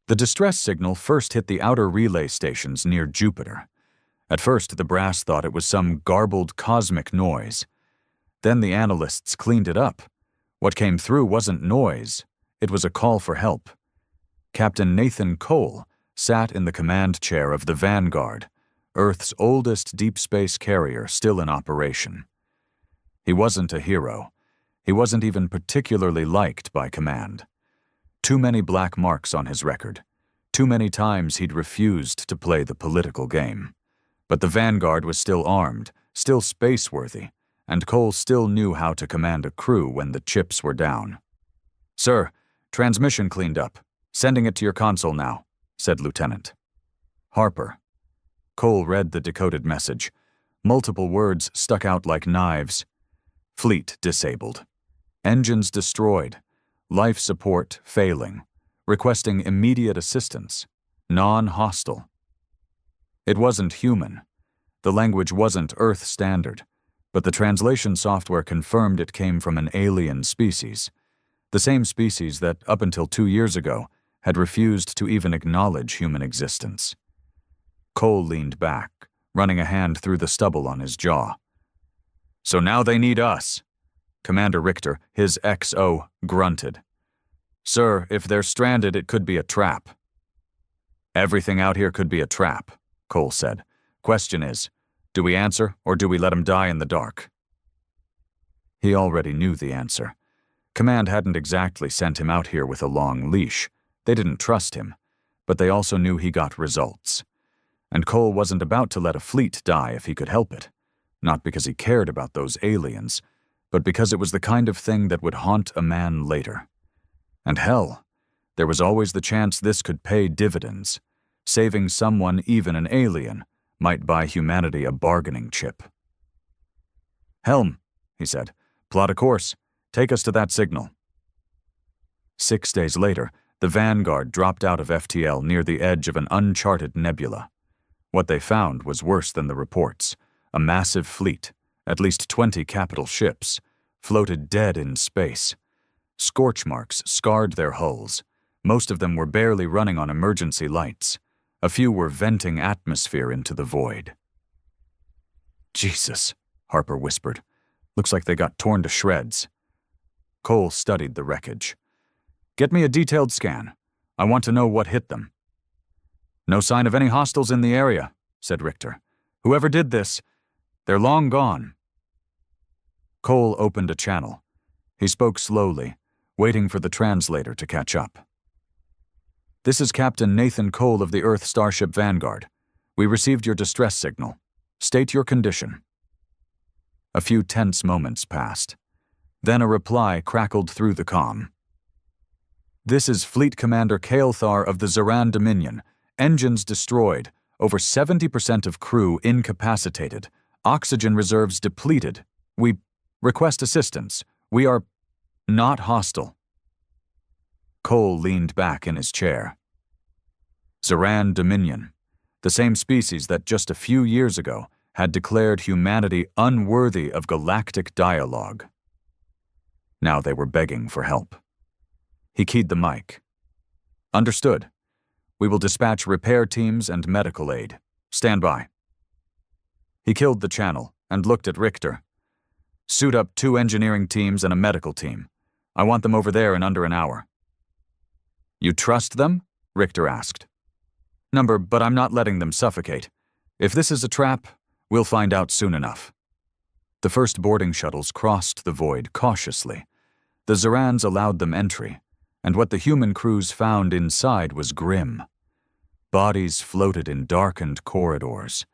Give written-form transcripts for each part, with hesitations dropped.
The distress signal first hit the outer relay stations near Jupiter. At first, the brass thought it was some garbled cosmic noise. Then the analysts cleaned it up. What came through wasn't noise. It was a call for help. Captain Nathan Cole sat in the command chair of the Vanguard, Earth's oldest deep space carrier still in operation. He wasn't a hero. He wasn't even particularly liked by command. Too many black marks on his record. Too many times he'd refused to play the political game. But the Vanguard was still armed, still space-worthy, and Cole still knew how to command a crew when the chips were down. "Sir, transmission cleaned up. Sending it to your console now," said Lieutenant. Harper. Cole read the decoded message. Multiple words stuck out like knives. Fleet disabled. Engines destroyed. Life support failing. Requesting immediate assistance. Non-hostile. It wasn't human. The language wasn't Earth standard, but the translation software confirmed it came from an alien species. The same species that, up until 2 years ago, had refused to even acknowledge human existence. Cole leaned back, running a hand through the stubble on his jaw. "So now they need us." Commander Richter, his XO, grunted. "Sir, if they're stranded, it could be a trap." "Everything out here could be a trap," Cole said. "Question is, do we answer or do we let them die in the dark?" He already knew the answer. Command hadn't exactly sent him out here with a long leash. They didn't trust him, but they also knew he got results. And Cole wasn't about to let a fleet die if he could help it. Not because he cared about those aliens, but because it was the kind of thing that would haunt a man later. And hell, there was always the chance this could pay dividends. Saving someone, even an alien, might buy humanity a bargaining chip. "Helm," he said, "plot a course. Take us to that signal." 6 days later, the Vanguard dropped out of FTL near the edge of an uncharted nebula. What they found was worse than the reports. A massive fleet, at least 20 capital ships, floated dead in space. Scorch marks scarred their hulls. Most of them were barely running on emergency lights. A few were venting atmosphere into the void. "Jesus," Harper whispered. "Looks like they got torn to shreds." Cole studied the wreckage. "Get me a detailed scan. I want to know what hit them." "No sign of any hostiles in the area," said Richter. "Whoever did this, they're long gone." Cole opened a channel. He spoke slowly, waiting for the translator to catch up. "This is Captain Nathan Cole of the Earth Starship Vanguard. We received your distress signal. State your condition." A few tense moments passed. Then a reply crackled through the comm. "This is Fleet Commander K'lar of the Terran Dominion. Engines destroyed. Over 70% of crew incapacitated. Oxygen reserves depleted. We request assistance. We are not hostile." Cole leaned back in his chair. Terran Dominion, the same species that just a few years ago had declared humanity unworthy of galactic dialogue. Now they were begging for help. He keyed the mic. "Understood. We will dispatch repair teams and medical aid. Stand by." He killed the channel and looked at Richter. "Suit up 2 engineering teams and a medical team. I want them over there in under an hour." "You trust them?" Richter asked. "Number, but I'm not letting them suffocate. If this is a trap, we'll find out soon enough." The first boarding shuttles crossed the void cautiously. The Terrans allowed them entry, and what the human crews found inside was grim. Bodies floated in darkened corridors.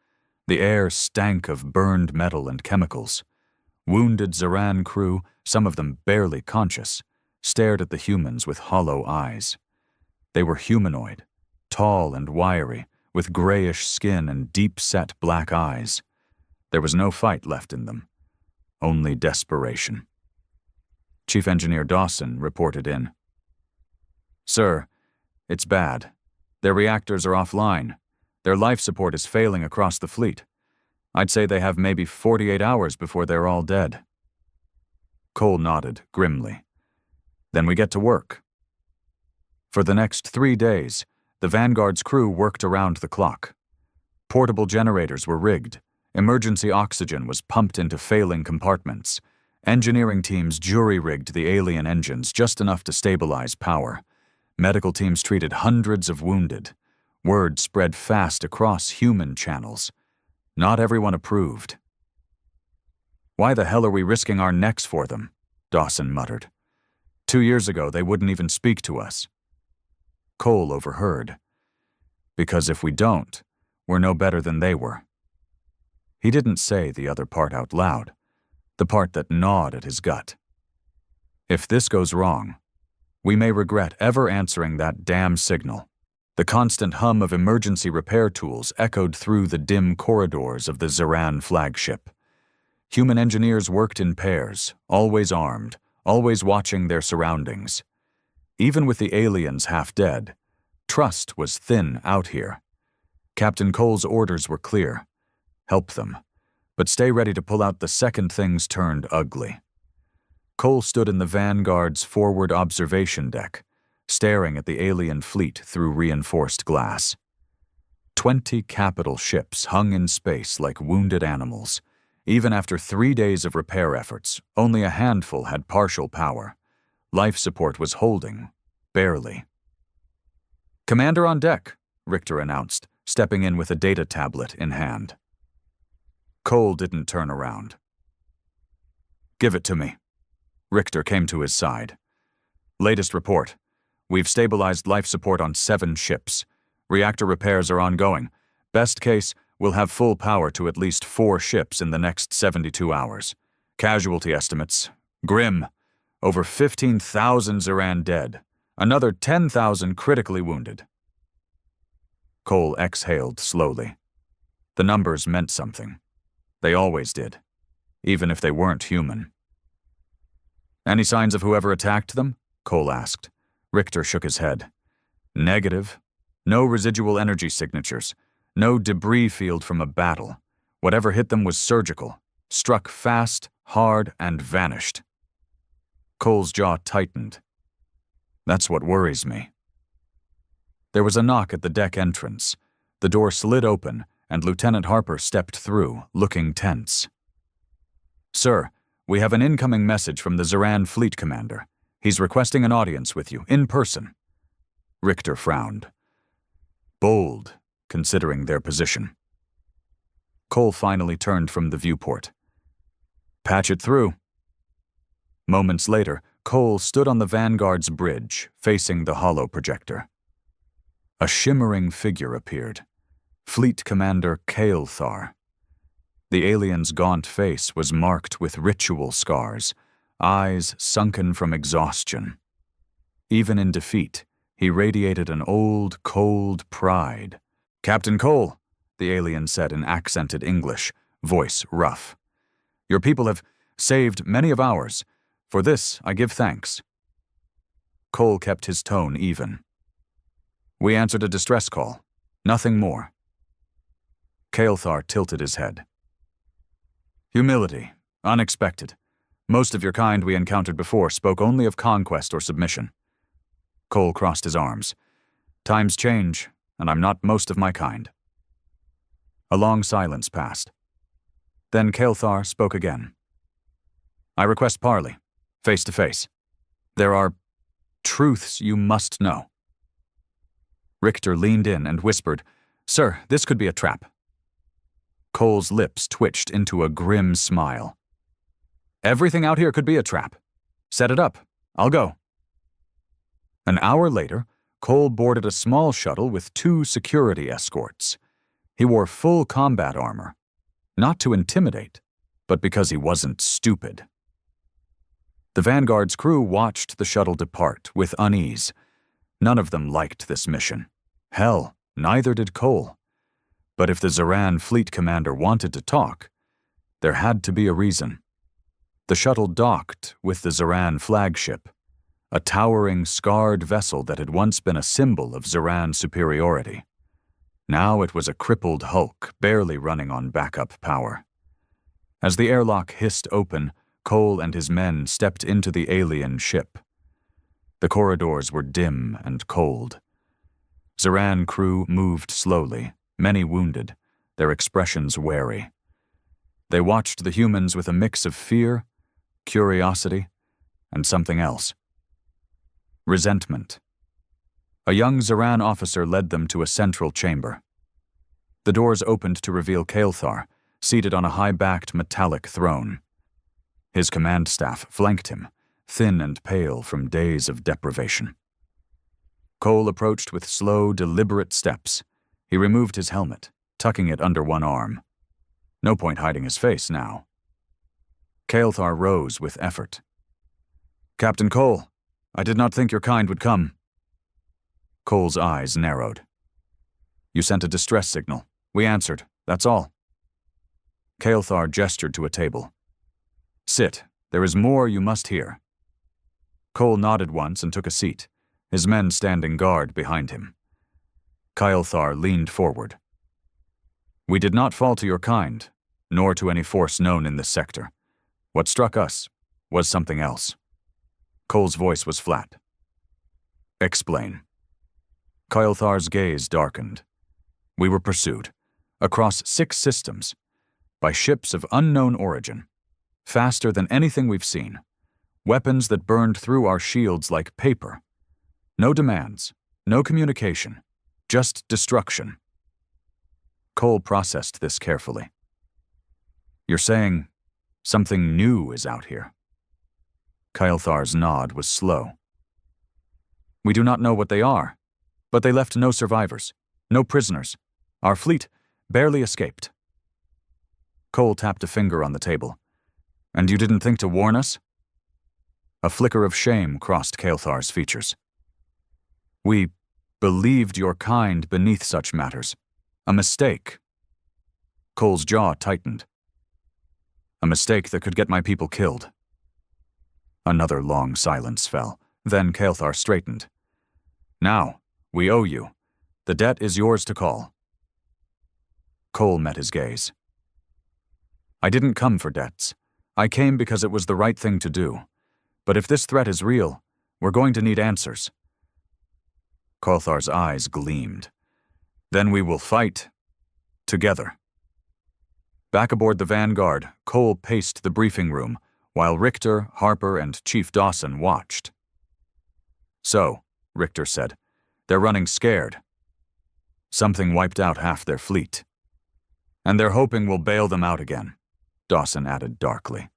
The air stank of burned metal and chemicals. Wounded Terran crew, some of them barely conscious, stared at the humans with hollow eyes. They were humanoid, tall and wiry, with grayish skin and deep-set black eyes. There was no fight left in them, only desperation. Chief Engineer Dawson reported in. "Sir, it's bad. Their reactors are offline. Their life support is failing across the fleet. I'd say they have maybe 48 hours before they're all dead." Cole nodded grimly. "Then we get to work." For the next 3 days, The Vanguard's crew worked around the clock. Portable generators were rigged. Emergency oxygen was pumped into failing compartments. Engineering teams jury-rigged the alien engines just enough to stabilize power. Medical teams treated hundreds of wounded. Word spread fast across human channels. Not everyone approved. "Why the hell are we risking our necks for them?" Dawson muttered. 2 years ago, they wouldn't even speak to us. Cole overheard. "Because if we don't, we're no better than they were." He didn't say the other part out loud, the part that gnawed at his gut. "If this goes wrong, we may regret ever answering that damn signal." The constant hum of emergency repair tools echoed through the dim corridors of the Terran flagship. Human engineers worked in pairs, always armed, always watching their surroundings. Even with the aliens half dead, trust was thin out here. Captain Cole's orders were clear. Help them, but stay ready to pull out the second things turned ugly. Cole stood in the Vanguard's forward observation deck, staring at the alien fleet through reinforced glass. 20 capital ships hung in space like wounded animals. Even after 3 days of repair efforts, only a handful had partial power. Life support was holding, barely. "Commander on deck," Richter announced, stepping in with a data tablet in hand. Cole didn't turn around. "Give it to me." Richter came to his side. "Latest report. We've stabilized life support on 7 ships. Reactor repairs are ongoing. Best case, we'll have full power to at least 4 ships in the next 72 hours. Casualty estimates. Grim. Over 15,000 Terran dead. Another 10,000 critically wounded." Cole exhaled slowly. The numbers meant something. They always did, even if they weren't human. "Any signs of whoever attacked them?" Cole asked. Richter shook his head. "Negative. No residual energy signatures. No debris field from a battle. Whatever hit them was surgical, struck fast, hard, and vanished." Cole's jaw tightened. "That's what worries me." There was a knock at the deck entrance. The door slid open, and Lieutenant Harper stepped through, looking tense. "Sir, we have an incoming message from the Terran fleet commander. He's requesting an audience with you, in person." Richter frowned. Bold, considering their position. Cole finally turned from the viewport. "Patch it through." Moments later, Cole stood on the Vanguard's bridge, facing the holo projector. A shimmering figure appeared. Fleet Commander K'lar. The alien's gaunt face was marked with ritual scars, eyes sunken from exhaustion. Even in defeat, he radiated an old, cold pride. "Captain Cole," the alien said in accented English, voice rough. "Your people have saved many of ours. For this, I give thanks." Cole kept his tone even. "We answered a distress call. Nothing more." K'lar tilted his head. "Humility. Unexpected. Most of your kind we encountered before spoke only of conquest or submission." Cole crossed his arms. "Times change, and I'm not most of my kind." A long silence passed. Then K'lar spoke again. "I request parley, face to face. There are truths you must know." Richter leaned in and whispered, "Sir, this could be a trap." Cole's lips twitched into a grim smile. "Everything out here could be a trap. Set it up. I'll go." An hour later, Cole boarded a small shuttle with 2 security escorts. He wore full combat armor, not to intimidate, but because he wasn't stupid. The Vanguard's crew watched the shuttle depart with unease. None of them liked this mission. Hell, neither did Cole. But if the Terran fleet commander wanted to talk, there had to be a reason. The shuttle docked with the Terran flagship, a towering, scarred vessel that had once been a symbol of Terran superiority. Now it was a crippled hulk, barely running on backup power. As the airlock hissed open, Cole and his men stepped into the alien ship. The corridors were dim and cold. Zeran crew moved slowly, many wounded, their expressions wary. They watched the humans with a mix of fear, curiosity, and something else. Resentment. A young Zeran officer led them to a central chamber. The doors opened to reveal K'lar, seated on a high-backed metallic throne. His command staff flanked him, thin and pale from days of deprivation. Cole approached with slow, deliberate steps. He removed his helmet, tucking it under one arm. No point hiding his face now. K'lar rose with effort. "Captain Cole, I did not think your kind would come." Cole's eyes narrowed. "You sent a distress signal. We answered, that's all." K'lar gestured to a table. "Sit. There is more you must hear." Cole nodded once and took a seat, his men standing guard behind him. K'lar leaned forward. "We did not fall to your kind, nor to any force known in this sector. What struck us was something else." Cole's voice was flat. "Explain." K'lar's gaze darkened. "We were pursued, across 6 systems, by ships of unknown origin, faster than anything we've seen, weapons that burned through our shields like paper. No demands, no communication, just destruction." Cole processed this carefully. "You're saying something new is out here?" K'lar's nod was slow. "We do not know what they are, but they left no survivors, no prisoners. Our fleet barely escaped." Cole tapped a finger on the table. "And you didn't think to warn us?" A flicker of shame crossed K'lar's features. "We believed your kind beneath such matters. A mistake." Cole's jaw tightened. "A mistake that could get my people killed." Another long silence fell. Then K'lar straightened. "Now, we owe you. The debt is yours to call." Cole met his gaze. "I didn't come for debts. I came because it was the right thing to do. But if this threat is real, we're going to need answers." K'lar's eyes gleamed. "Then we will fight together." Back aboard the Vanguard, Cole paced the briefing room, while Richter, Harper, and Chief Dawson watched. "So," Richter said, "they're running scared. Something wiped out half their fleet. And they're hoping we'll bail them out again," Dawson added darkly.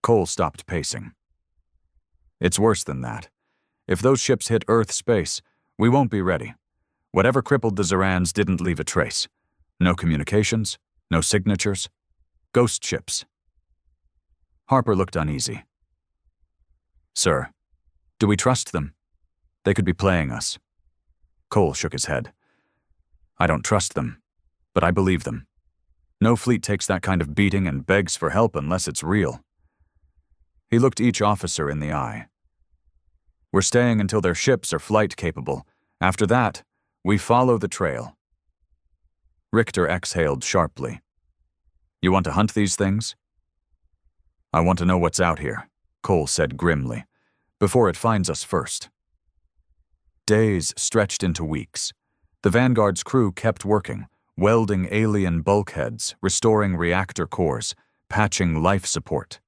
Cole stopped pacing. "It's worse than that. If those ships hit Earth space, we won't be ready. Whatever crippled the Zerans didn't leave a trace. No communications, no signatures. Ghost ships." Harper looked uneasy. "Sir, do we trust them? They could be playing us." Cole shook his head. "I don't trust them, but I believe them. No fleet takes that kind of beating and begs for help unless it's real." He looked each officer in the eye. "We're staying until their ships are flight-capable. After that, we follow the trail." Richter exhaled sharply. "You want to hunt these things?" "I want to know what's out here," Cole said grimly, "before it finds us first." Days stretched into weeks. The Vanguard's crew kept working, welding alien bulkheads, restoring reactor cores, patching life support.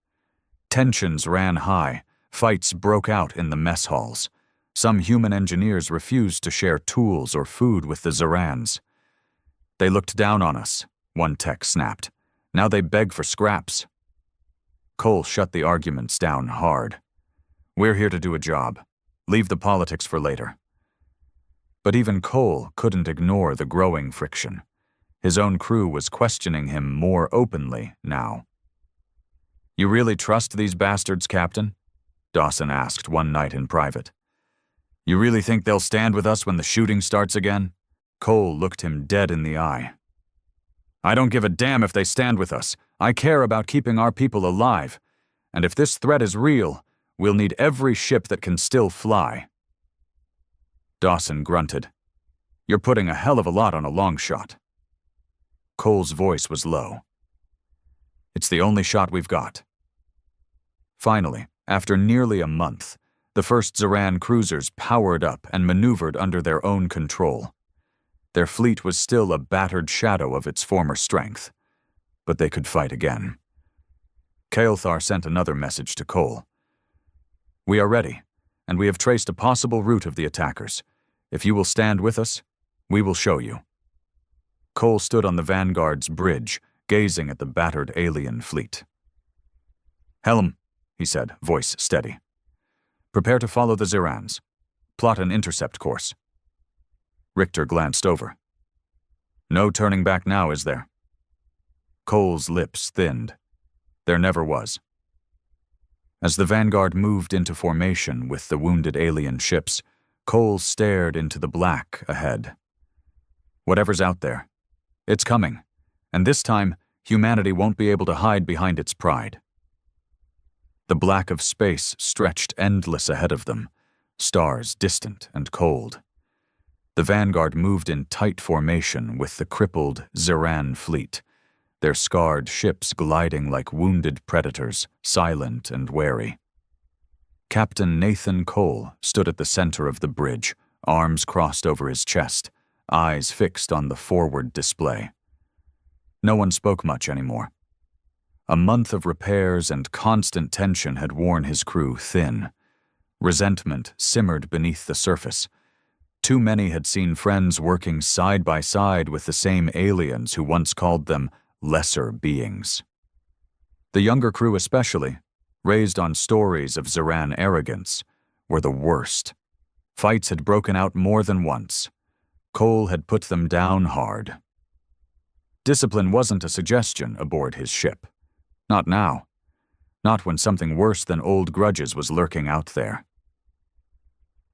Tensions ran high. Fights broke out in the mess halls. Some human engineers refused to share tools or food with the Zerans. "They looked down on us," one tech snapped. "Now they beg for scraps." Cole shut the arguments down hard. "We're here to do a job. Leave the politics for later." But even Cole couldn't ignore the growing friction. His own crew was questioning him more openly now. "You really trust these bastards, Captain?" Dawson asked one night in private. "You really think they'll stand with us when the shooting starts again?" Cole looked him dead in the eye. "I don't give a damn if they stand with us. I care about keeping our people alive. And if this threat is real, we'll need every ship that can still fly." Dawson grunted. "You're putting a hell of a lot on a long shot." Cole's voice was low. "It's the only shot we've got." Finally, after nearly a month, The first Zeran cruisers powered up and maneuvered under their own control. Their fleet was still a battered shadow of its former strength, but they could fight again. K'lar sent another message to Cole. "We are ready, and we have traced a possible route of the attackers. If you will stand with us, we will show you." Cole stood on the Vanguard's bridge, gazing at the battered alien fleet. "Helm," he said, voice steady. "Prepare to follow the Zerans. Plot an intercept course." Richter glanced over. "No turning back now, is there?" Cole's lips thinned. There never was. As the Vanguard moved into formation with the wounded alien ships, Cole stared into the black ahead. Whatever's out there, it's coming, and this time, humanity won't be able to hide behind its pride. The black of space stretched endless ahead of them, stars distant and cold. The Vanguard moved in tight formation with the crippled Zeran fleet, their scarred ships gliding like wounded predators, silent and wary. Captain Nathan Cole stood at the center of the bridge, arms crossed over his chest, eyes fixed on the forward display. No one spoke much anymore. A month of repairs and constant tension had worn his crew thin. Resentment simmered beneath the surface. Too many had seen friends working side by side with the same aliens who once called them lesser beings. The younger crew especially, raised on stories of Zeran arrogance, were the worst. Fights had broken out more than once. Cole had put them down hard. Discipline wasn't a suggestion aboard his ship. Not now. Not when something worse than old grudges was lurking out there.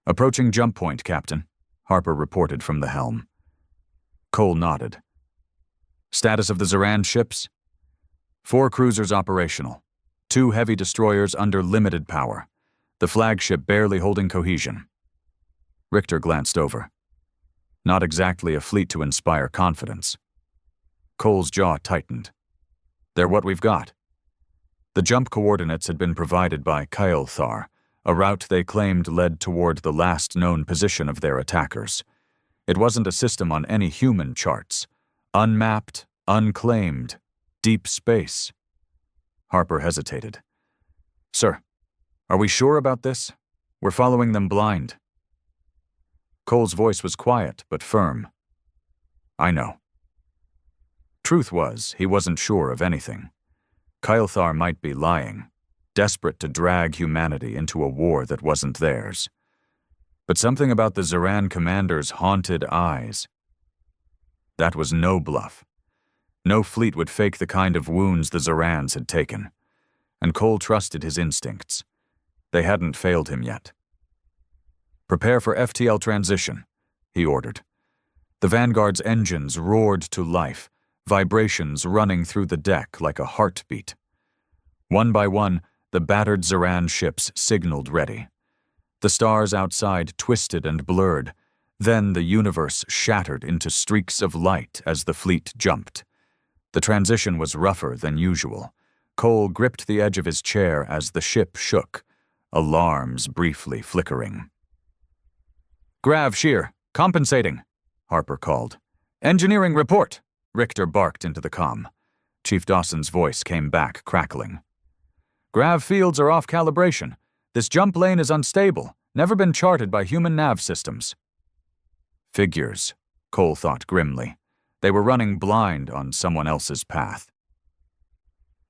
"Approaching jump point, Captain," Harper reported from the helm. Cole nodded. "Status of the Zeran ships?" 4 cruisers operational. 2 heavy destroyers under limited power. The flagship barely holding cohesion. Richter glanced over. Not exactly a fleet to inspire confidence. Cole's jaw tightened. "They're what we've got." The jump coordinates had been provided by K'lar, a route they claimed led toward the last known position of their attackers. It wasn't a system on any human charts. Unmapped, unclaimed, deep space. Harper hesitated. "Sir, are we sure about this? We're following them blind." Cole's voice was quiet but firm. "I know." Truth was, he wasn't sure of anything. K'lar might be lying, desperate to drag humanity into a war that wasn't theirs. But something about the Zeran commander's haunted eyes. That was no bluff. No fleet would fake the kind of wounds the Zerans had taken, and Cole trusted his instincts. They hadn't failed him yet. "Prepare for FTL transition," he ordered. The Vanguard's engines roared to life, vibrations running through the deck like a heartbeat. One by one, the battered Zeran ships signaled ready. The stars outside twisted and blurred. Then the universe shattered into streaks of light as the fleet jumped. The transition was rougher than usual. Cole gripped the edge of his chair as the ship shook, alarms briefly flickering. "Grav shear, compensating," Harper called. "Engineering report," Richter barked into the comm. Chief Dawson's voice came back crackling. "Grav fields are off calibration. This jump lane is unstable, never been charted by human nav systems." Figures, Cole thought grimly. They were running blind on someone else's path.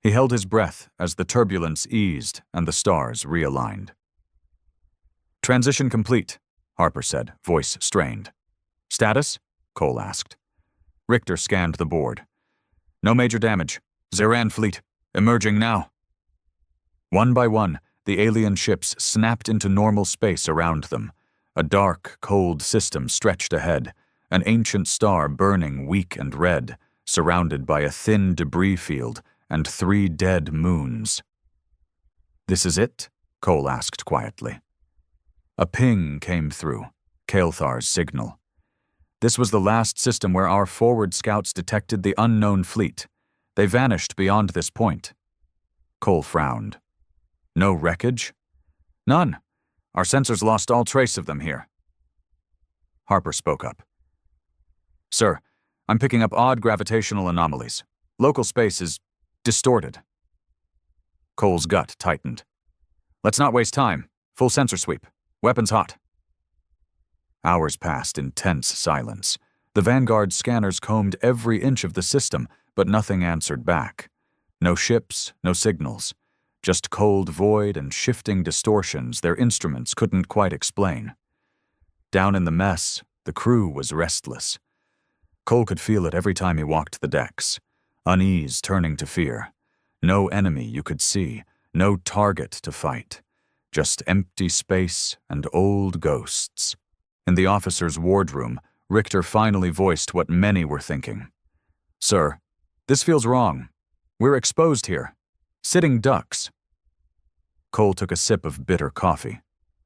He held his breath as the turbulence eased and the stars realigned. "Transition complete," Harper said, voice strained. "Status?" Cole asked. Richter scanned the board. "No major damage. Zeran fleet, emerging now." One by one, the alien ships snapped into normal space around them. A dark, cold system stretched ahead, an ancient star burning weak and red, surrounded by a thin debris field and 3 dead moons. "This is it?" Cole asked quietly. A ping came through, K'lar's signal. This was the last system where our forward scouts detected the unknown fleet. They vanished beyond this point. Cole frowned. "No wreckage?" "None. Our sensors lost all trace of them here. Harper spoke up. Sir, I'm picking up odd gravitational anomalies. Local space is distorted. Cole's gut tightened. Let's not waste time. Full sensor sweep. Weapons hot. Hours passed in tense silence. The Vanguard scanners combed every inch of the system, but nothing answered back. No ships, no signals. Just cold void and shifting distortions their instruments couldn't quite explain. Down in the mess, the crew was restless. Cole could feel it every time he walked the decks. Unease turning to fear. No enemy you could see, no target to fight. Just empty space and old ghosts. In the officer's wardroom, Richter finally voiced what many were thinking. Sir, this feels wrong. We're exposed here. Sitting ducks. Cole took a sip of bitter coffee,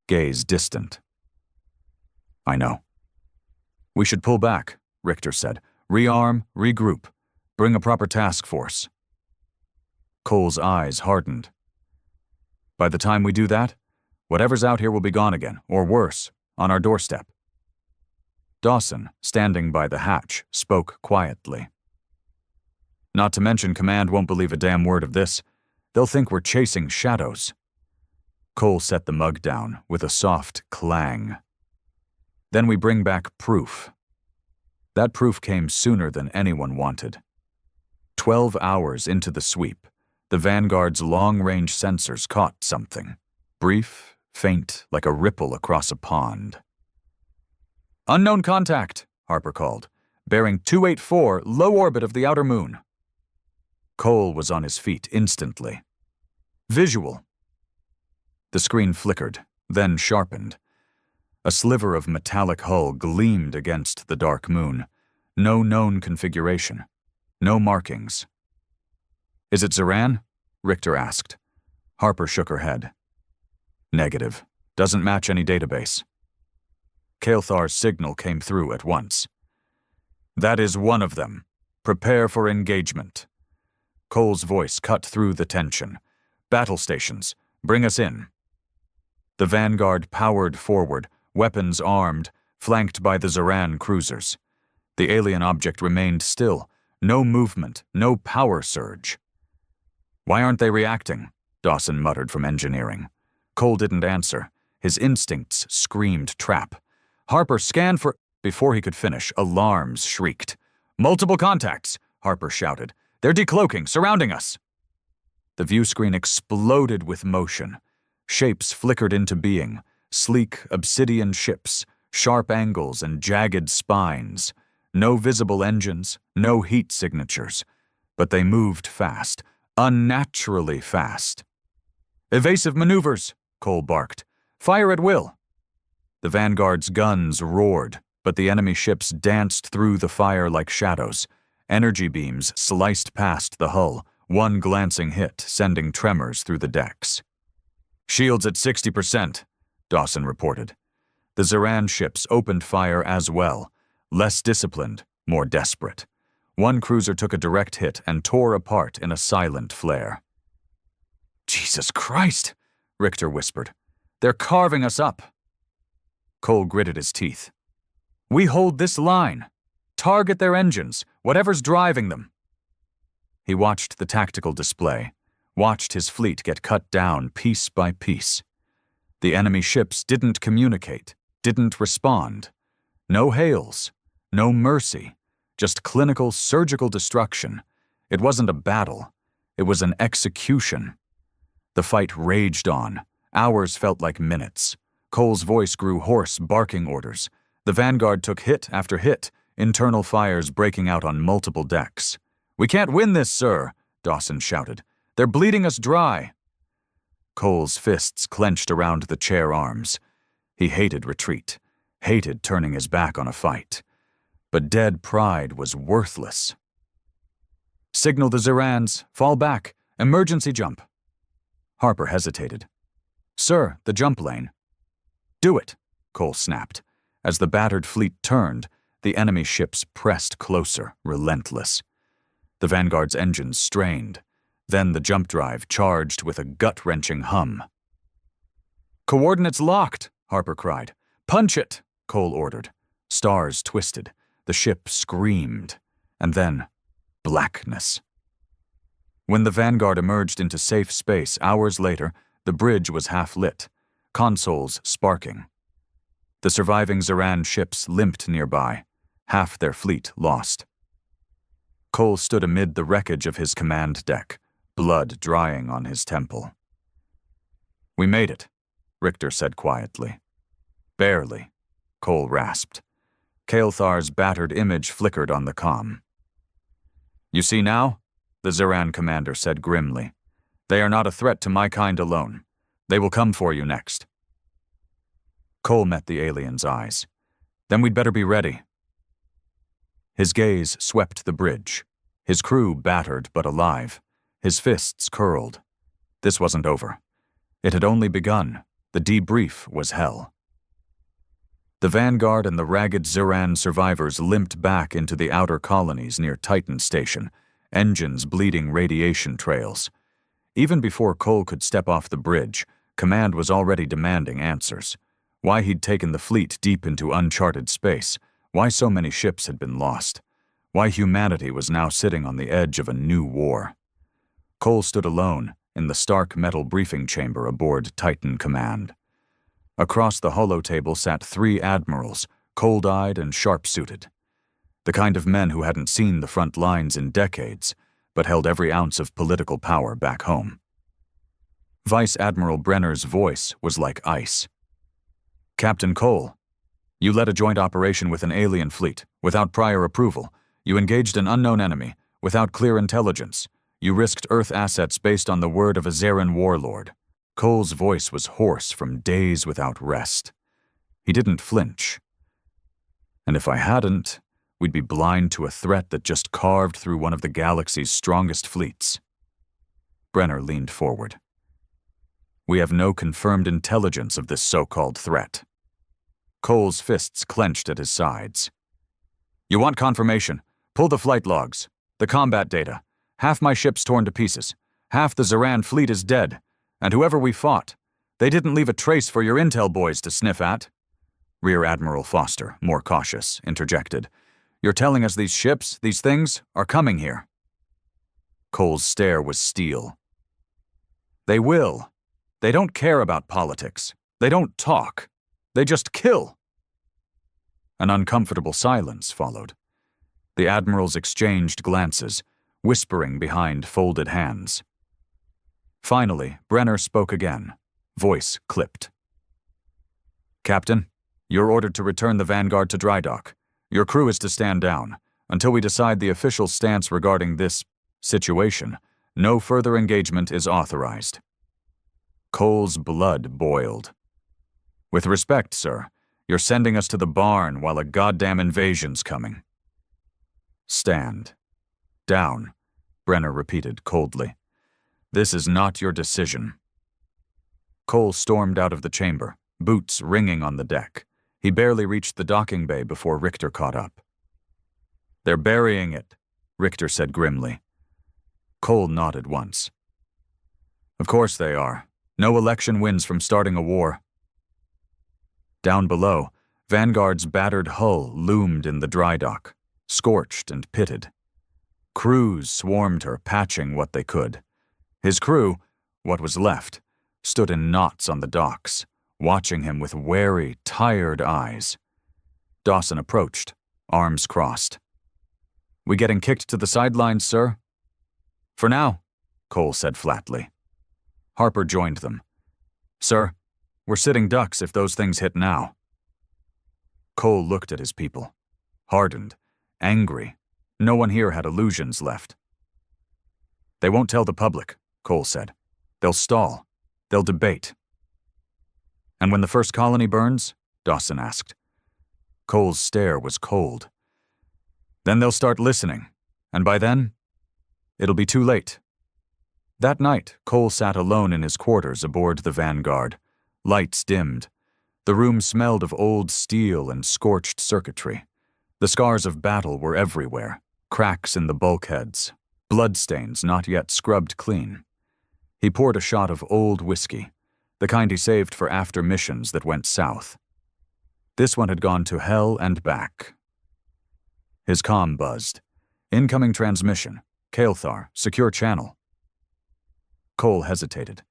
gaze distant. I know. We should pull back, Richter said. Rearm, regroup. Bring a proper task force. Cole's eyes hardened. By the time we do that, whatever's out here will be gone again, or worse, on our doorstep. Dawson, standing by the hatch, spoke quietly. Not to mention Command won't believe a damn word of this. They'll think we're chasing shadows. Cole set the mug down with a soft clang. Then we bring back proof. That proof came sooner than anyone wanted. 12 hours into the sweep, the Vanguard's long-range sensors caught something. Brief, faint, like a ripple across a pond. Unknown contact, Harper called. Bearing 284, low orbit of the outer moon. Cole was on his feet instantly. Visual. The screen flickered, then sharpened. A sliver of metallic hull gleamed against the dark moon. No known configuration. No markings. Is it Zeran? Richter asked. Harper shook her head. Negative. Doesn't match any database. K'lar's signal came through at once. That is one of them. Prepare for engagement. Cole's voice cut through the tension. Battle stations, bring us in. The Vanguard powered forward, weapons armed, flanked by the Zeran cruisers. The alien object remained still. No movement, no power surge. Why aren't they reacting? Dawson muttered from engineering. Cole didn't answer. His instincts screamed trap. Harper scanned for... Before he could finish, alarms shrieked. Multiple contacts, Harper shouted. They're decloaking, surrounding us. The view screen exploded with motion. Shapes flickered into being. Sleek, obsidian ships, sharp angles and jagged spines. No visible engines, no heat signatures. But they moved fast, unnaturally fast. Evasive maneuvers, Cole barked. Fire at will. The Vanguard's guns roared, but the enemy ships danced through the fire like shadows. Energy beams sliced past the hull, one glancing hit sending tremors through the decks. Shields at 60%, Dawson reported. The Zeran ships opened fire as well, less disciplined, more desperate. One cruiser took a direct hit and tore apart in a silent flare. Jesus Christ, Richter whispered. They're carving us up. Cole gritted his teeth. We hold this line. Target their engines, whatever's driving them. He watched the tactical display, watched his fleet get cut down piece by piece. The enemy ships didn't communicate, didn't respond. No hails, no mercy, just clinical surgical destruction. It wasn't a battle, it was an execution. The fight raged on. Hours felt like minutes. Cole's voice grew hoarse, barking orders. The Vanguard took hit after hit, internal fires breaking out on multiple decks. We can't win this, sir, Dawson shouted. They're bleeding us dry. Cole's fists clenched around the chair arms. He hated retreat, hated turning his back on a fight. But dead pride was worthless. Signal the Zerans, fall back, emergency jump. Harper hesitated. Sir, the jump lane. Do it, Cole snapped. As the battered fleet turned, the enemy ships pressed closer, relentless. The Vanguard's engines strained. Then the jump drive charged with a gut-wrenching hum. "Coordinates locked," Harper cried. "Punch it," Cole ordered. Stars twisted. The ship screamed. And then, blackness. When the Vanguard emerged into safe space hours later, the bridge was half lit, consoles sparking. The surviving Terran ships limped nearby, half their fleet lost. Cole stood amid the wreckage of his command deck, blood drying on his temple. "We made it," Richter said quietly. "Barely," Cole rasped. K'lar's battered image flickered on the comm. "You see now?" the Terran commander said grimly. "They are not a threat to my kind alone. They will come for you next." Cole met the alien's eyes. "Then we'd better be ready." His gaze swept the bridge, his crew battered but alive, his fists curled. This wasn't over. It had only begun. The debrief was hell. The Vanguard and the ragged Terran survivors limped back into the outer colonies near Titan Station, engines bleeding radiation trails. Even before Cole could step off the bridge, Command was already demanding answers. Why he'd taken the fleet deep into uncharted space, why so many ships had been lost, why humanity was now sitting on the edge of a new war. Cole stood alone in the stark metal briefing chamber aboard Titan Command. Across the holotable sat 3 admirals, cold-eyed and sharp-suited. The kind of men who hadn't seen the front lines in decades, but held every ounce of political power back home. Vice Admiral Brenner's voice was like ice. "Captain Cole, you led a joint operation with an alien fleet, without prior approval. You engaged an unknown enemy, without clear intelligence. You risked Earth assets based on the word of a Terran warlord." Cole's voice was hoarse from days without rest. He didn't flinch. "And if I hadn't, we'd be blind to a threat that just carved through one of the galaxy's strongest fleets." Brenner leaned forward. "We have no confirmed intelligence of this so-called threat." Cole's fists clenched at his sides. "You want confirmation? Pull the flight logs, the combat data. Half my ship's torn to pieces. Half the Terran fleet is dead. And whoever we fought, they didn't leave a trace for your intel boys to sniff at." Rear Admiral Foster, more cautious, interjected. "You're telling us these ships, these things, are coming here?" Cole's stare was steel. "They will. They don't care about politics. They don't talk. They just kill." An uncomfortable silence followed. The admirals exchanged glances, whispering behind folded hands. Finally, Brenner spoke again, voice clipped. "Captain, you're ordered to return the Vanguard to dry dock. Your crew is to stand down. Until we decide the official stance regarding this situation, no further engagement is authorized." Cole's blood boiled. "With respect, sir, you're sending us to the barn while a goddamn invasion's coming." "Stand. Down," Brenner repeated coldly. "This is not your decision." Cole stormed out of the chamber, boots ringing on the deck. He barely reached the docking bay before Richter caught up. "They're burying it," Richter said grimly. Cole nodded once. "Of course they are. No election wins from starting a war." Down below, Vanguard's battered hull loomed in the dry dock, scorched and pitted. Crews swarmed her, patching what they could. His crew, what was left, stood in knots on the docks, watching him with wary, tired eyes. Dawson approached, arms crossed. "We getting kicked to the sidelines, sir?" "For now," Cole said flatly. Harper joined them. "Sir, we're sitting ducks if those things hit now." Cole looked at his people, hardened, angry. No one here had illusions left. "They won't tell the public," Cole said. "They'll stall. They'll debate." "And when the first colony burns?" Dawson asked. Cole's stare was cold. "Then they'll start listening, and by then, it'll be too late." That night, Cole sat alone in his quarters aboard the Vanguard. Lights dimmed. The room smelled of old steel and scorched circuitry. The scars of battle were everywhere, cracks in the bulkheads, bloodstains not yet scrubbed clean. He poured a shot of old whiskey. the kind he saved for after missions that went south. This one had gone to hell and back. His comm buzzed. Incoming transmission. K'lar, secure channel. Cole hesitated,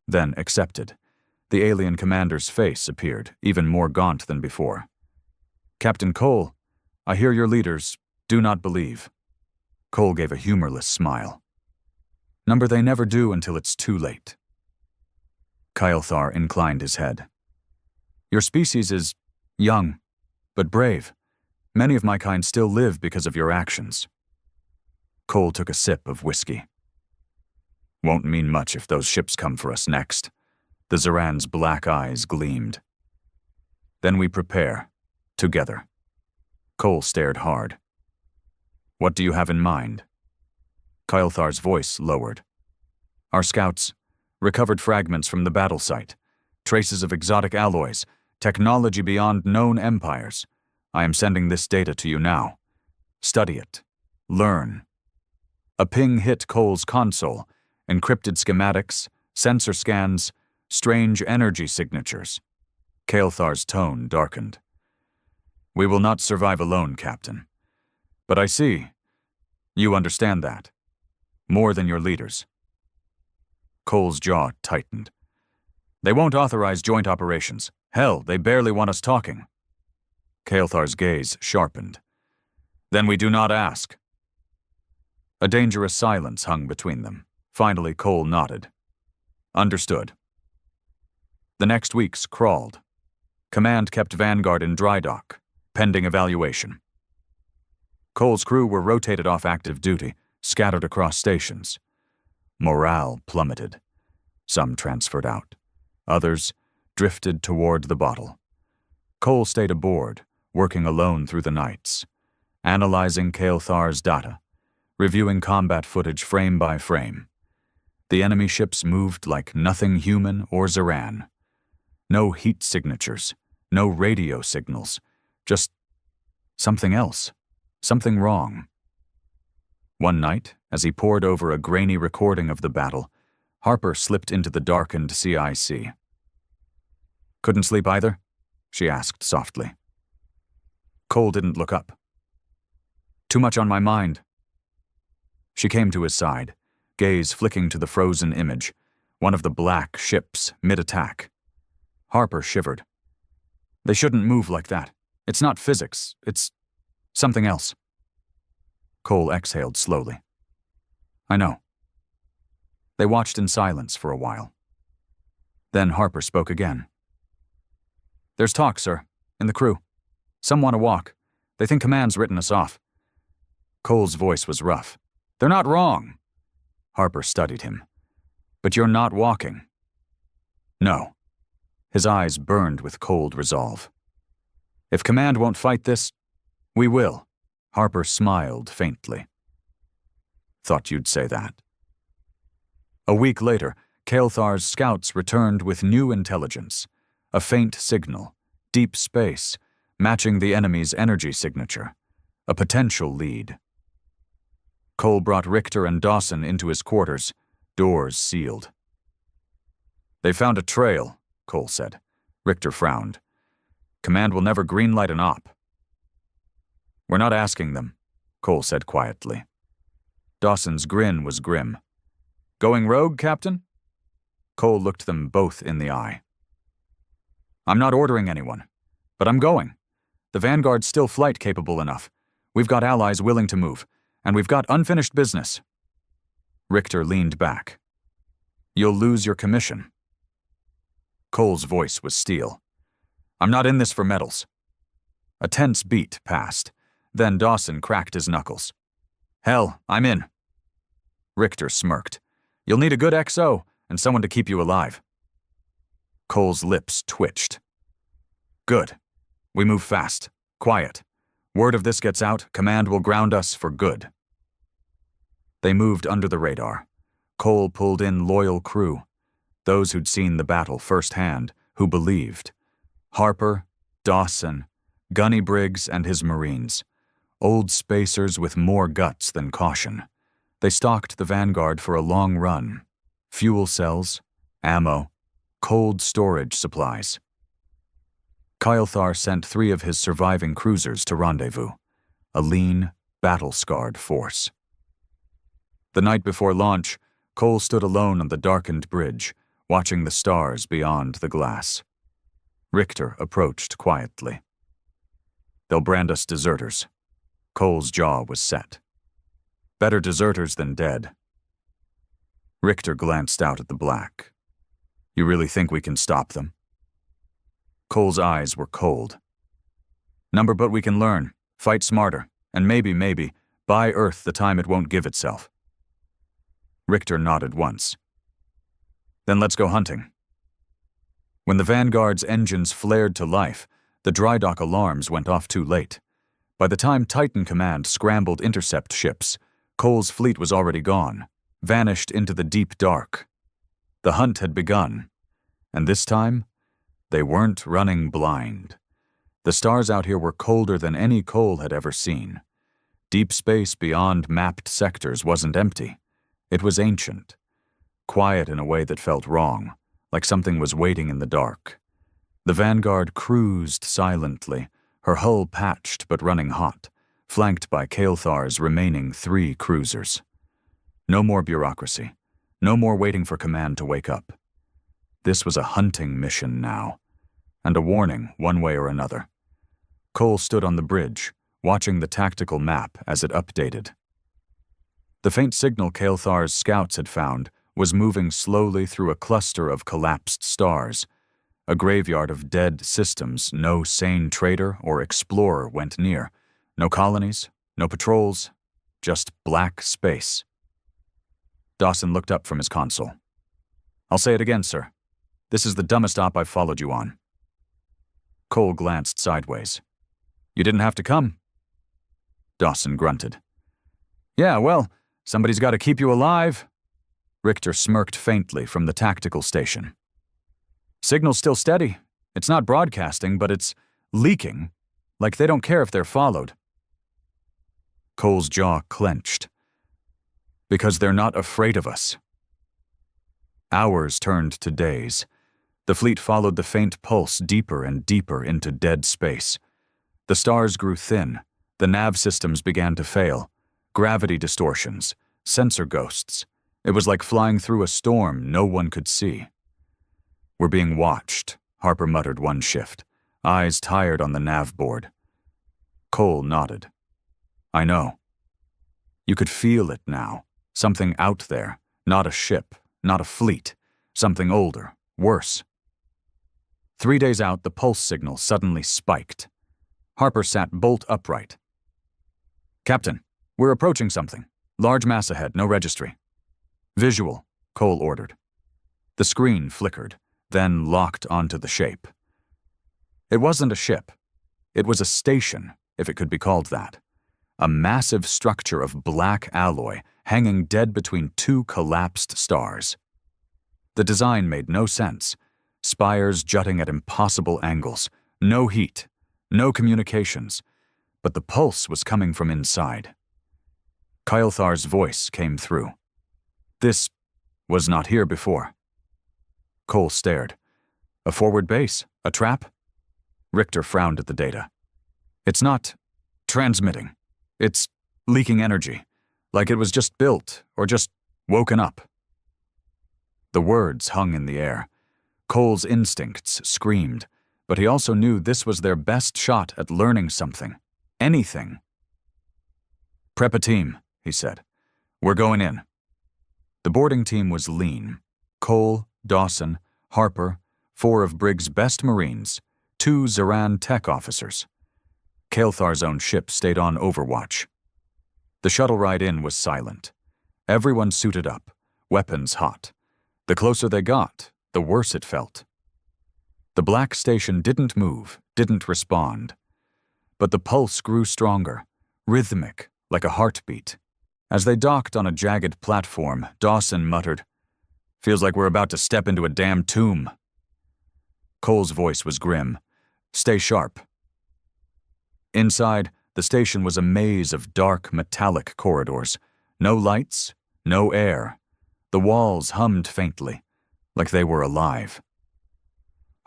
then accepted. The alien commander's face appeared, even more gaunt than before. Captain Cole, I hear your leaders do not believe. Cole gave a humorless smile. Number they never do until it's too late. K'lar inclined his head. Your species is young, but brave. Many of my kind still live because of your actions. Cole took a sip of whiskey. Won't mean much if those ships come for us next. The Zaran's black eyes gleamed. Then we prepare, together. Cole stared hard. What do you have in mind? K'lar's voice lowered. Our scouts recovered fragments from the battle site, traces of exotic alloys, technology beyond known empires. I am sending this data to you now. Study it. Learn. A ping hit Cole's console, encrypted schematics, sensor scans, strange energy signatures. K'lar's tone darkened. We will not survive alone, Captain. But I see. You understand that. More than your leaders. Cole's jaw tightened. They won't authorize joint operations. Hell, they barely want us talking. K'lar's gaze sharpened. Then we do not ask. A dangerous silence hung between them. Finally, Cole nodded. Understood. The next weeks crawled. Command kept Vanguard in dry dock, pending evaluation. Cole's crew were rotated off active duty, scattered across stations. Morale plummeted. Some transferred out. Others drifted toward the bottle. Cole stayed aboard, working alone through the nights, analyzing K'lar's data, reviewing combat footage frame by frame. The enemy ships moved like nothing human or Zaran. No heat signatures, no radio signals, just something else, something wrong. One night, as he pored over a grainy recording of the battle, Harper slipped into the darkened CIC. Couldn't sleep either? She asked softly. Cole didn't look up. Too much on my mind. She came to his side, gaze flicking to the frozen image, one of the black ships mid-attack. Harper shivered. They shouldn't move like that. It's not physics. It's something else. Cole exhaled slowly. I know. They watched in silence for a while. Then Harper spoke again. There's talk, sir, in the crew. Some want to walk. They think Command's written us off. Cole's voice was rough. They're not wrong. Harper studied him. But you're not walking. No. His eyes burned with cold resolve. If Command won't fight this, we will. Harper smiled faintly. Thought you'd say that. A week later, K'lar's scouts returned with new intelligence. A faint signal, deep space, matching the enemy's energy signature. A potential lead. Cole brought Richter and Dawson into his quarters, doors sealed. They found a trail, Cole said. Richter frowned. Command will never greenlight an op. We're not asking them, Cole said quietly. Dawson's grin was grim. Going rogue, Captain? Cole looked them both in the eye. I'm not ordering anyone, but I'm going. The Vanguard's still flight-capable enough. We've got allies willing to move, and we've got unfinished business. Richter leaned back. You'll lose your commission. Cole's voice was steel. I'm not in this for medals. A tense beat passed. Then Dawson cracked his knuckles. Hell, I'm in. Richter smirked. You'll need a good XO and someone to keep you alive. Cole's lips twitched. Good. We move fast. Quiet. Word of this gets out, Command will ground us for good. They moved under the radar. Cole pulled in loyal crew. Those who'd seen the battle firsthand, who believed. Harper, Dawson, Gunny Briggs and his Marines. Old spacers with more guts than caution. They stalked the Vanguard for a long run. Fuel cells, ammo, cold storage supplies. K'lar sent 3 of his surviving cruisers to rendezvous, a lean, battle-scarred force. The night before launch, Cole stood alone on the darkened bridge, watching the stars beyond the glass. Richter approached quietly. "They'll brand us deserters." Cole's jaw was set. "Better deserters than dead." Richter glanced out at the black. "You really think we can stop them?" Cole's eyes were cold. "Number, but we can learn, fight smarter, and maybe, buy Earth the time it won't give itself." Richter nodded once. "Then let's go hunting." When the Vanguard's engines flared to life, the dry dock alarms went off too late. By the time Titan Command scrambled intercept ships, Cole's fleet was already gone, vanished into the deep dark. The hunt had begun, and this time, they weren't running blind. The stars out here were colder than any Cole had ever seen. Deep space beyond mapped sectors wasn't empty. It was ancient, quiet in a way that felt wrong, like something was waiting in the dark. The Vanguard cruised silently, her hull patched but running hot, flanked by K'lar's remaining 3 cruisers. No more bureaucracy, no more waiting for command to wake up. This was a hunting mission now, and a warning one way or another. Cole stood on the bridge, watching the tactical map as it updated. The faint signal K'lar's scouts had found was moving slowly through a cluster of collapsed stars, a graveyard of dead systems no sane trader or explorer went near. No colonies, no patrols, just black space. Dawson looked up from his console. "I'll say it again, sir. This is the dumbest op I've followed you on." Cole glanced sideways. "You didn't have to come." Dawson grunted. "Yeah, well, somebody's got to keep you alive." Richter smirked faintly from the tactical station. "Signal's still steady. It's not broadcasting, but it's leaking, like they don't care if they're followed." Cole's jaw clenched. "Because they're not afraid of us." Hours turned to days. The fleet followed the faint pulse deeper and deeper into dead space. The stars grew thin. The nav systems began to fail. Gravity distortions, sensor ghosts. It was like flying through a storm no one could see. "We're being watched," Harper muttered one shift, eyes tired on the nav board. Cole nodded. "I know." You could feel it now. Something out there, not a ship, not a fleet. Something older, worse. 3 days out, the pulse signal suddenly spiked. Harper sat bolt upright. "Captain, we're approaching something. Large mass ahead, no registry." "Visual," Cole ordered. The screen flickered, then locked onto the shape. It wasn't a ship. It was a station, if it could be called that. A massive structure of black alloy hanging dead between 2 collapsed stars. The design made no sense. Spires jutting at impossible angles. No heat. No communications. But the pulse was coming from inside. K'lar's voice came through. "This was not here before." Cole stared. "A forward base? A trap?" Richter frowned at the data. "It's not transmitting. It's leaking energy, like it was just built or just woken up." The words hung in the air. Cole's instincts screamed, but he also knew this was their best shot at learning something. Anything. "Prep a team," he said. "We're going in." The boarding team was lean. Cole, Dawson, Harper, 4 of Briggs' best Marines, 2 Terran tech officers. K'lar's own ship stayed on overwatch. The shuttle ride in was silent. Everyone suited up, weapons hot. The closer they got, the worse it felt. The black station didn't move, didn't respond. But the pulse grew stronger, rhythmic, like a heartbeat. As they docked on a jagged platform, Dawson muttered, "Feels like we're about to step into a damn tomb." Cole's voice was grim. "Stay sharp." Inside, the station was a maze of dark, metallic corridors. No lights, no air. The walls hummed faintly, like they were alive.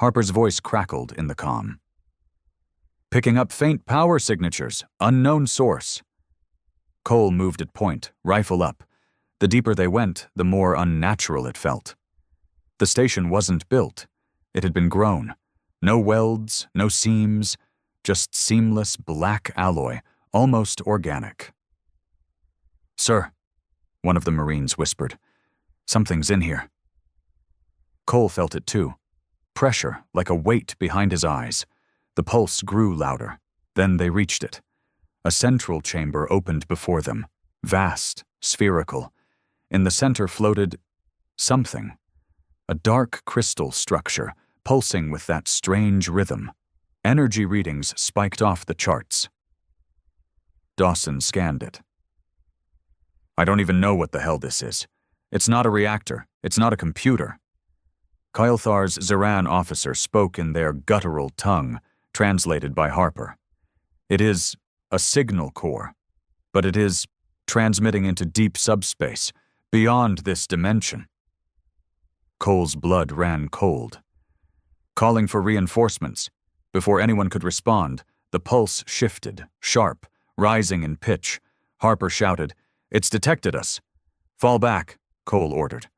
Harper's voice crackled in the calm. Picking up faint power signatures, unknown source. Cole moved at point, rifle up. The deeper they went, the more unnatural it felt. The station wasn't built. It had been grown. No welds, no seams, just seamless black alloy, almost organic. "Sir," one of the Marines whispered, "something's in here." Cole felt it too. Pressure, like a weight behind his eyes. The pulse grew louder. Then they reached it. A central chamber opened before them, vast, spherical. In the center floated something, a dark crystal structure, pulsing with that strange rhythm. Energy readings spiked off the charts. Dawson scanned it. "I don't even know what the hell this is. It's not a reactor. It's not a computer." K'lar's Terran officer spoke in their guttural tongue, translated by Harper. "It is a signal core, but it is transmitting into deep subspace, beyond this dimension." Cole's blood ran cold. Calling for reinforcements. Before anyone could respond, the pulse shifted, sharp, rising in pitch. Harper shouted, "It's detected us." "Fall back," Cole ordered.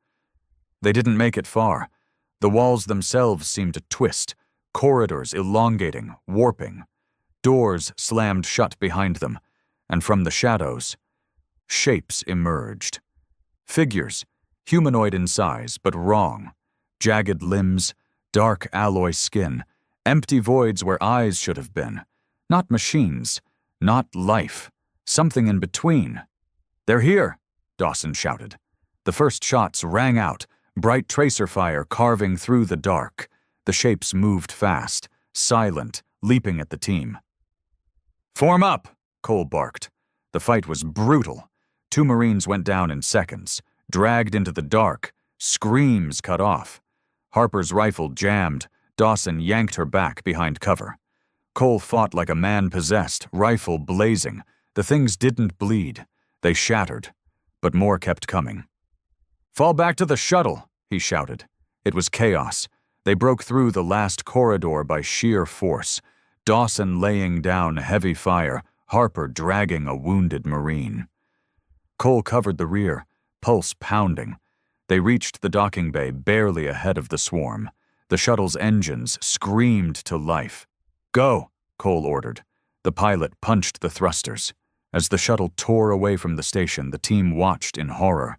They didn't make it far. The walls themselves seemed to twist, corridors elongating, warping. Doors slammed shut behind them, and from the shadows, shapes emerged. Figures, humanoid in size, but wrong. Jagged limbs, dark alloy skin, empty voids where eyes should have been. Not machines, not life, something in between. "They're here," Dawson shouted. The first shots rang out, bright tracer fire carving through the dark. The shapes moved fast, silent, leaping at the team. "Form up," Cole barked. The fight was brutal. 2 Marines went down in seconds, dragged into the dark, screams cut off. Harper's rifle jammed. Dawson yanked her back behind cover. Cole fought like a man possessed, rifle blazing. The things didn't bleed. They shattered, but more kept coming. "Fall back to the shuttle," he shouted. It was chaos. They broke through the last corridor by sheer force. Dawson laying down heavy fire, Harper dragging a wounded Marine. Cole covered the rear, pulse pounding. They reached the docking bay barely ahead of the swarm. The shuttle's engines screamed to life. "Go," Cole ordered. The pilot punched the thrusters. As the shuttle tore away from the station, the team watched in horror.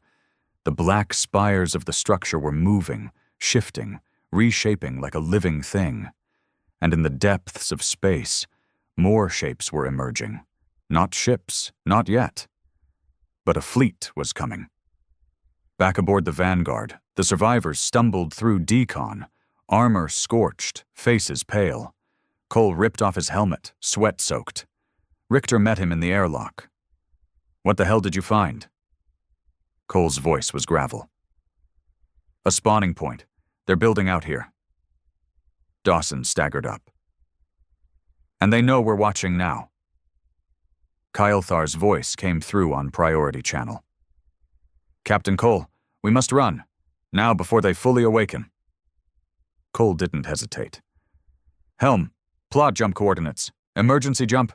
The black spires of the structure were moving, shifting, reshaping like a living thing. And in the depths of space, more shapes were emerging. Not ships, not yet. But a fleet was coming. Back aboard the Vanguard, the survivors stumbled through decon, armor scorched, faces pale. Cole ripped off his helmet, sweat-soaked. Richter met him in the airlock. "What the hell did you find?" Cole's voice was gravel. "A spawning point. They're building out here." Dawson staggered up. "And they know we're watching now." K'lar's voice came through on priority channel. "Captain Cole, we must run. Now before they fully awaken." Cole didn't hesitate. "Helm, plot jump coordinates. Emergency jump."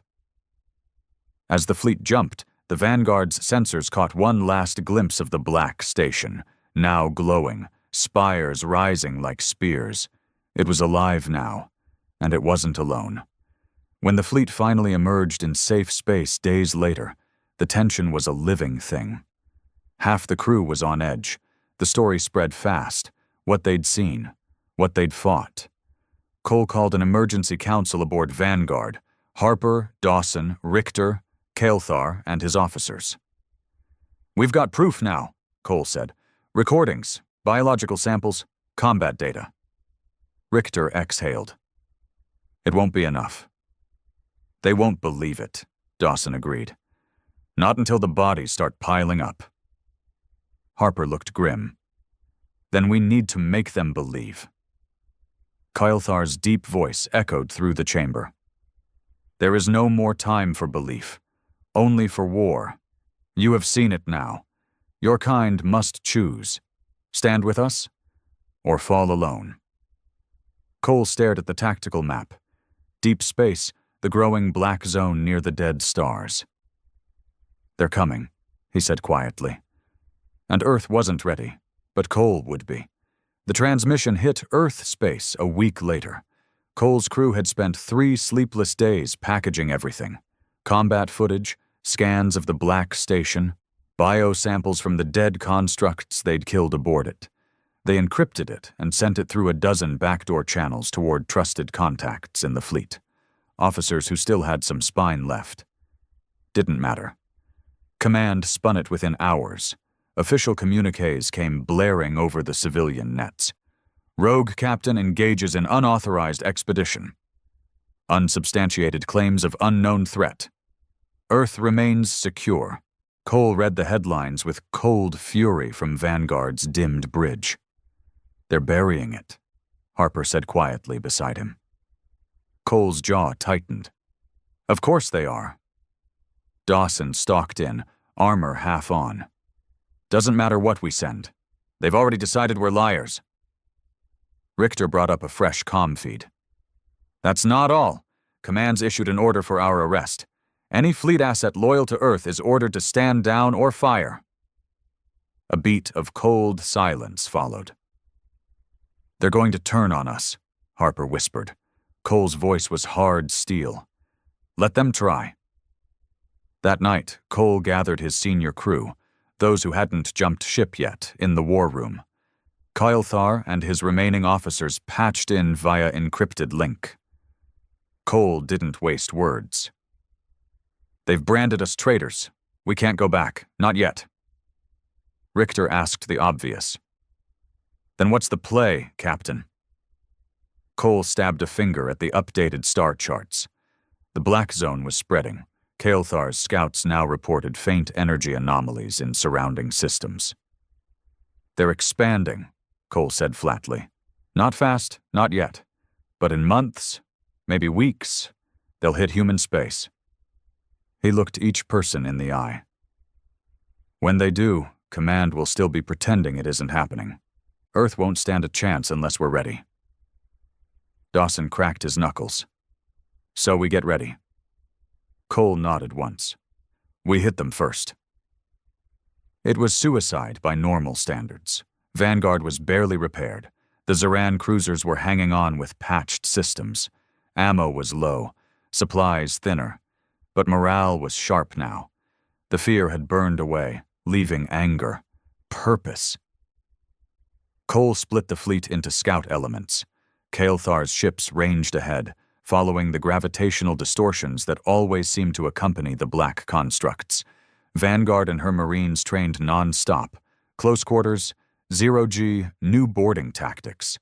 As the fleet jumped, the Vanguard's sensors caught one last glimpse of the black station, now glowing, spires rising like spears. It was alive now, and it wasn't alone. When the fleet finally emerged in safe space days later, the tension was a living thing. Half the crew was on edge. The story spread fast. What they'd seen, what they'd fought. Cole called an emergency council aboard Vanguard. Harper, Dawson, Richter, K'lar, and his officers. "We've got proof now," Cole said. "Recordings, biological samples, combat data." Richter exhaled. "It won't be enough." "They won't believe it," Dawson agreed. "Not until the bodies start piling up." Harper looked grim. "Then we need to make them believe." K'lar's deep voice echoed through the chamber. "There is no more time for belief, only for war. You have seen it now. Your kind must choose. Stand with us, or fall alone." Cole stared at the tactical map. Deep space, the growing black zone near the dead stars. "They're coming," he said quietly. And Earth wasn't ready, but Cole would be. The transmission hit Earth space a week later. Cole's crew had spent 3 sleepless days packaging everything. Combat footage, scans of the Black Station, biosamples from the dead constructs they'd killed aboard it. They encrypted it and sent it through a dozen backdoor channels toward trusted contacts in the fleet. Officers who still had some spine left. Didn't matter. Command spun it within hours. Official communiques came blaring over the civilian nets. Rogue captain engages in unauthorized expedition. Unsubstantiated claims of unknown threat. Earth remains secure. Cole read the headlines with cold fury from Vanguard's dimmed bridge. "They're burying it," Harper said quietly beside him. Cole's jaw tightened. "Of course they are." Dawson stalked in, armor half on. "Doesn't matter what we send. They've already decided we're liars." Richter brought up a fresh comm feed. "That's not all. Command's issued an order for our arrest. Any fleet asset loyal to Earth is ordered to stand down or fire." A beat of cold silence followed. "They're going to turn on us," Harper whispered. Cole's voice was hard steel. "Let them try." That night, Cole gathered his senior crew, those who hadn't jumped ship yet, in the war room. K'lar and his remaining officers patched in via encrypted link. Cole didn't waste words. "They've branded us traitors. We can't go back. Not yet." Richter asked the obvious. "Then what's the play, Captain?" Cole stabbed a finger at the updated star charts. The black zone was spreading. K'lar's scouts now reported faint energy anomalies in surrounding systems. "They're expanding," Cole said flatly. "Not fast, not yet. But in months, maybe weeks, they'll hit human space." He looked each person in the eye. "When they do, Command will still be pretending it isn't happening. Earth won't stand a chance unless we're ready." Dawson cracked his knuckles. "So we get ready." Cole nodded once. "We hit them first." It was suicide by normal standards. Vanguard was barely repaired. The Terran cruisers were hanging on with patched systems. Ammo was low, supplies thinner. But morale was sharp now. The fear had burned away, leaving anger, purpose. Cole split the fleet into scout elements. K'lar's ships ranged ahead, following the gravitational distortions that always seemed to accompany the black constructs. Vanguard and her Marines trained non-stop. Close quarters, zero-G, new boarding tactics.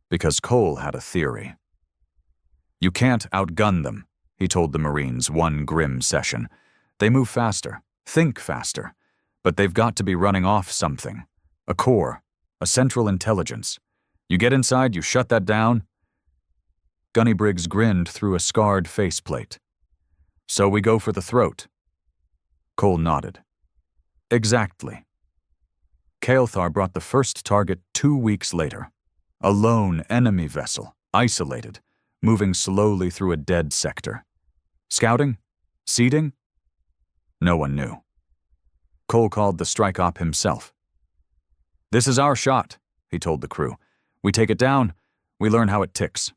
Because Cole had a theory. "You can't outgun them," he told the Marines one grim session. "They move faster, think faster, but they've got to be running off something. A core, a central intelligence. You get inside, you shut that down." Gunny Briggs grinned through a scarred faceplate. "So we go for the throat." Cole nodded. "Exactly." K'lar brought the first target 2 weeks later. A lone enemy vessel, isolated, moving slowly through a dead sector. Scouting? Seeding? No one knew. Cole called the strike op himself. "This is our shot," he told the crew. "We take it down, we learn how it ticks."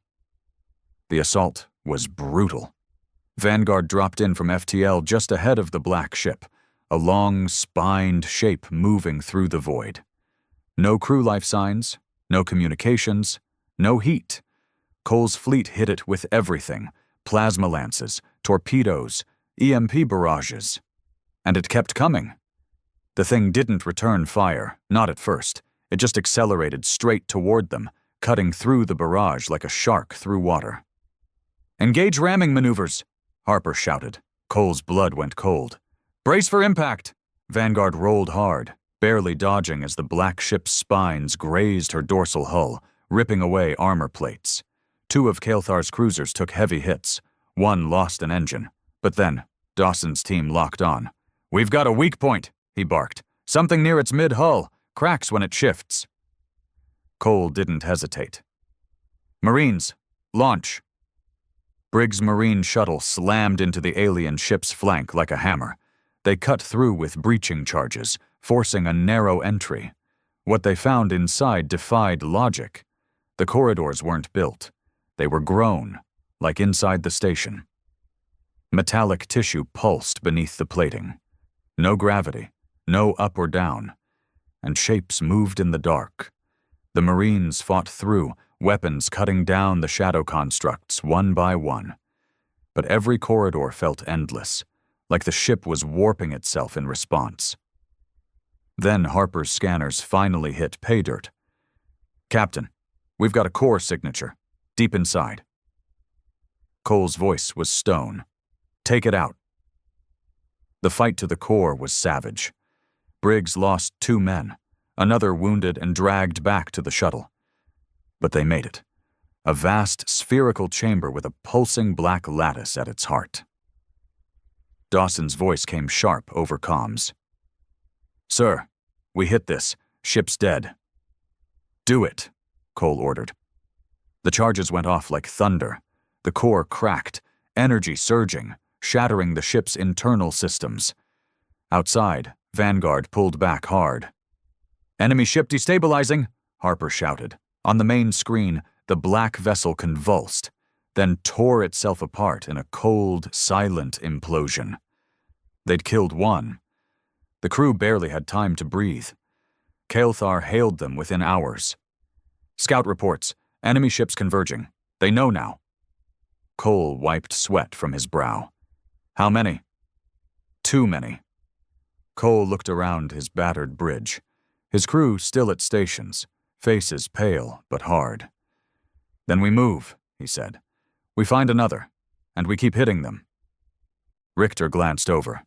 The assault was brutal. Vanguard dropped in from FTL just ahead of the black ship, a long, spined shape moving through the void. No crew life signs, no communications, no heat. Cole's fleet hit it with everything: plasma lances, torpedoes, EMP barrages. And it kept coming. The thing didn't return fire, not at first. It just accelerated straight toward them, cutting through the barrage like a shark through water. "Engage ramming maneuvers," Harper shouted. Cole's blood went cold. "Brace for impact!" Vanguard rolled hard, barely dodging as the black ship's spines grazed her dorsal hull, ripping away armor plates. 2 of K'lar's cruisers took heavy hits. 1 lost an engine. But then, Dawson's team locked on. "We've got a weak point," he barked. "Something near its mid-hull. Cracks when it shifts." Cole didn't hesitate. Marines, launch! Briggs' Marine shuttle slammed into the alien ship's flank like a hammer. They cut through with breaching charges, forcing a narrow entry. What they found inside defied logic. The corridors weren't built. They were grown, like inside the station. Metallic tissue pulsed beneath the plating. No gravity, no up or down. And shapes moved in the dark. The Marines fought through, weapons cutting down the shadow constructs one by one. But every corridor felt endless, like the ship was warping itself in response. Then Harper's scanners finally hit pay dirt. "Captain, we've got a core signature, deep inside." Cole's voice was stone. "Take it out." The fight to the core was savage. Briggs lost 2 men, another wounded and dragged back to the shuttle. But they made it. A vast spherical chamber with a pulsing black lattice at its heart. Dawson's voice came sharp over comms. "Sir, we hit this. Ship's dead." "Do it," Cole ordered. The charges went off like thunder. The core cracked, energy surging, shattering the ship's internal systems. Outside, Vanguard pulled back hard. "Enemy ship destabilizing," Harper shouted. On the main screen, the black vessel convulsed, then tore itself apart in a cold, silent implosion. They'd killed 1. The crew barely had time to breathe. K'lar hailed them within hours. "Scout reports. Enemy ships converging. They know now." Cole wiped sweat from his brow. "How many?" "Too many." Cole looked around his battered bridge. His crew still at stations, faces pale but hard. "Then we move," he said. "We find another, and we keep hitting them." Richter glanced over.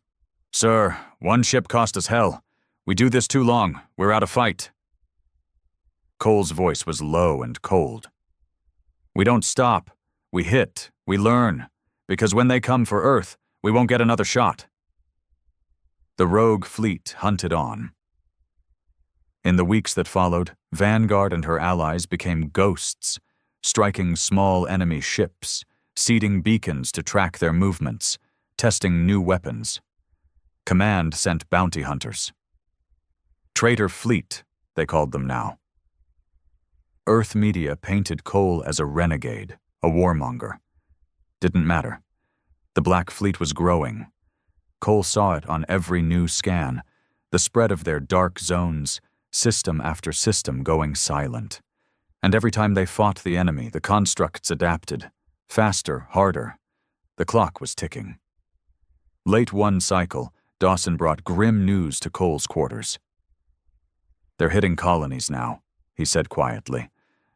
"Sir, 1 ship cost us hell. We do this too long. We're out of fight." Cole's voice was low and cold. "We don't stop. We hit. We learn. Because when they come for Earth, we won't get another shot." The rogue fleet hunted on. In the weeks that followed, Vanguard and her allies became ghosts, striking small enemy ships, seeding beacons to track their movements, testing new weapons. Command sent bounty hunters. Traitor Fleet, they called them now. Earth media painted Cole as a renegade, a warmonger. Didn't matter. The Black Fleet was growing. Cole saw it on every new scan, the spread of their dark zones, system after system going silent. And every time they fought the enemy, the constructs adapted. Faster, harder. The clock was ticking. Late one cycle, Dawson brought grim news to Cole's quarters. "They're hitting colonies now," he said quietly.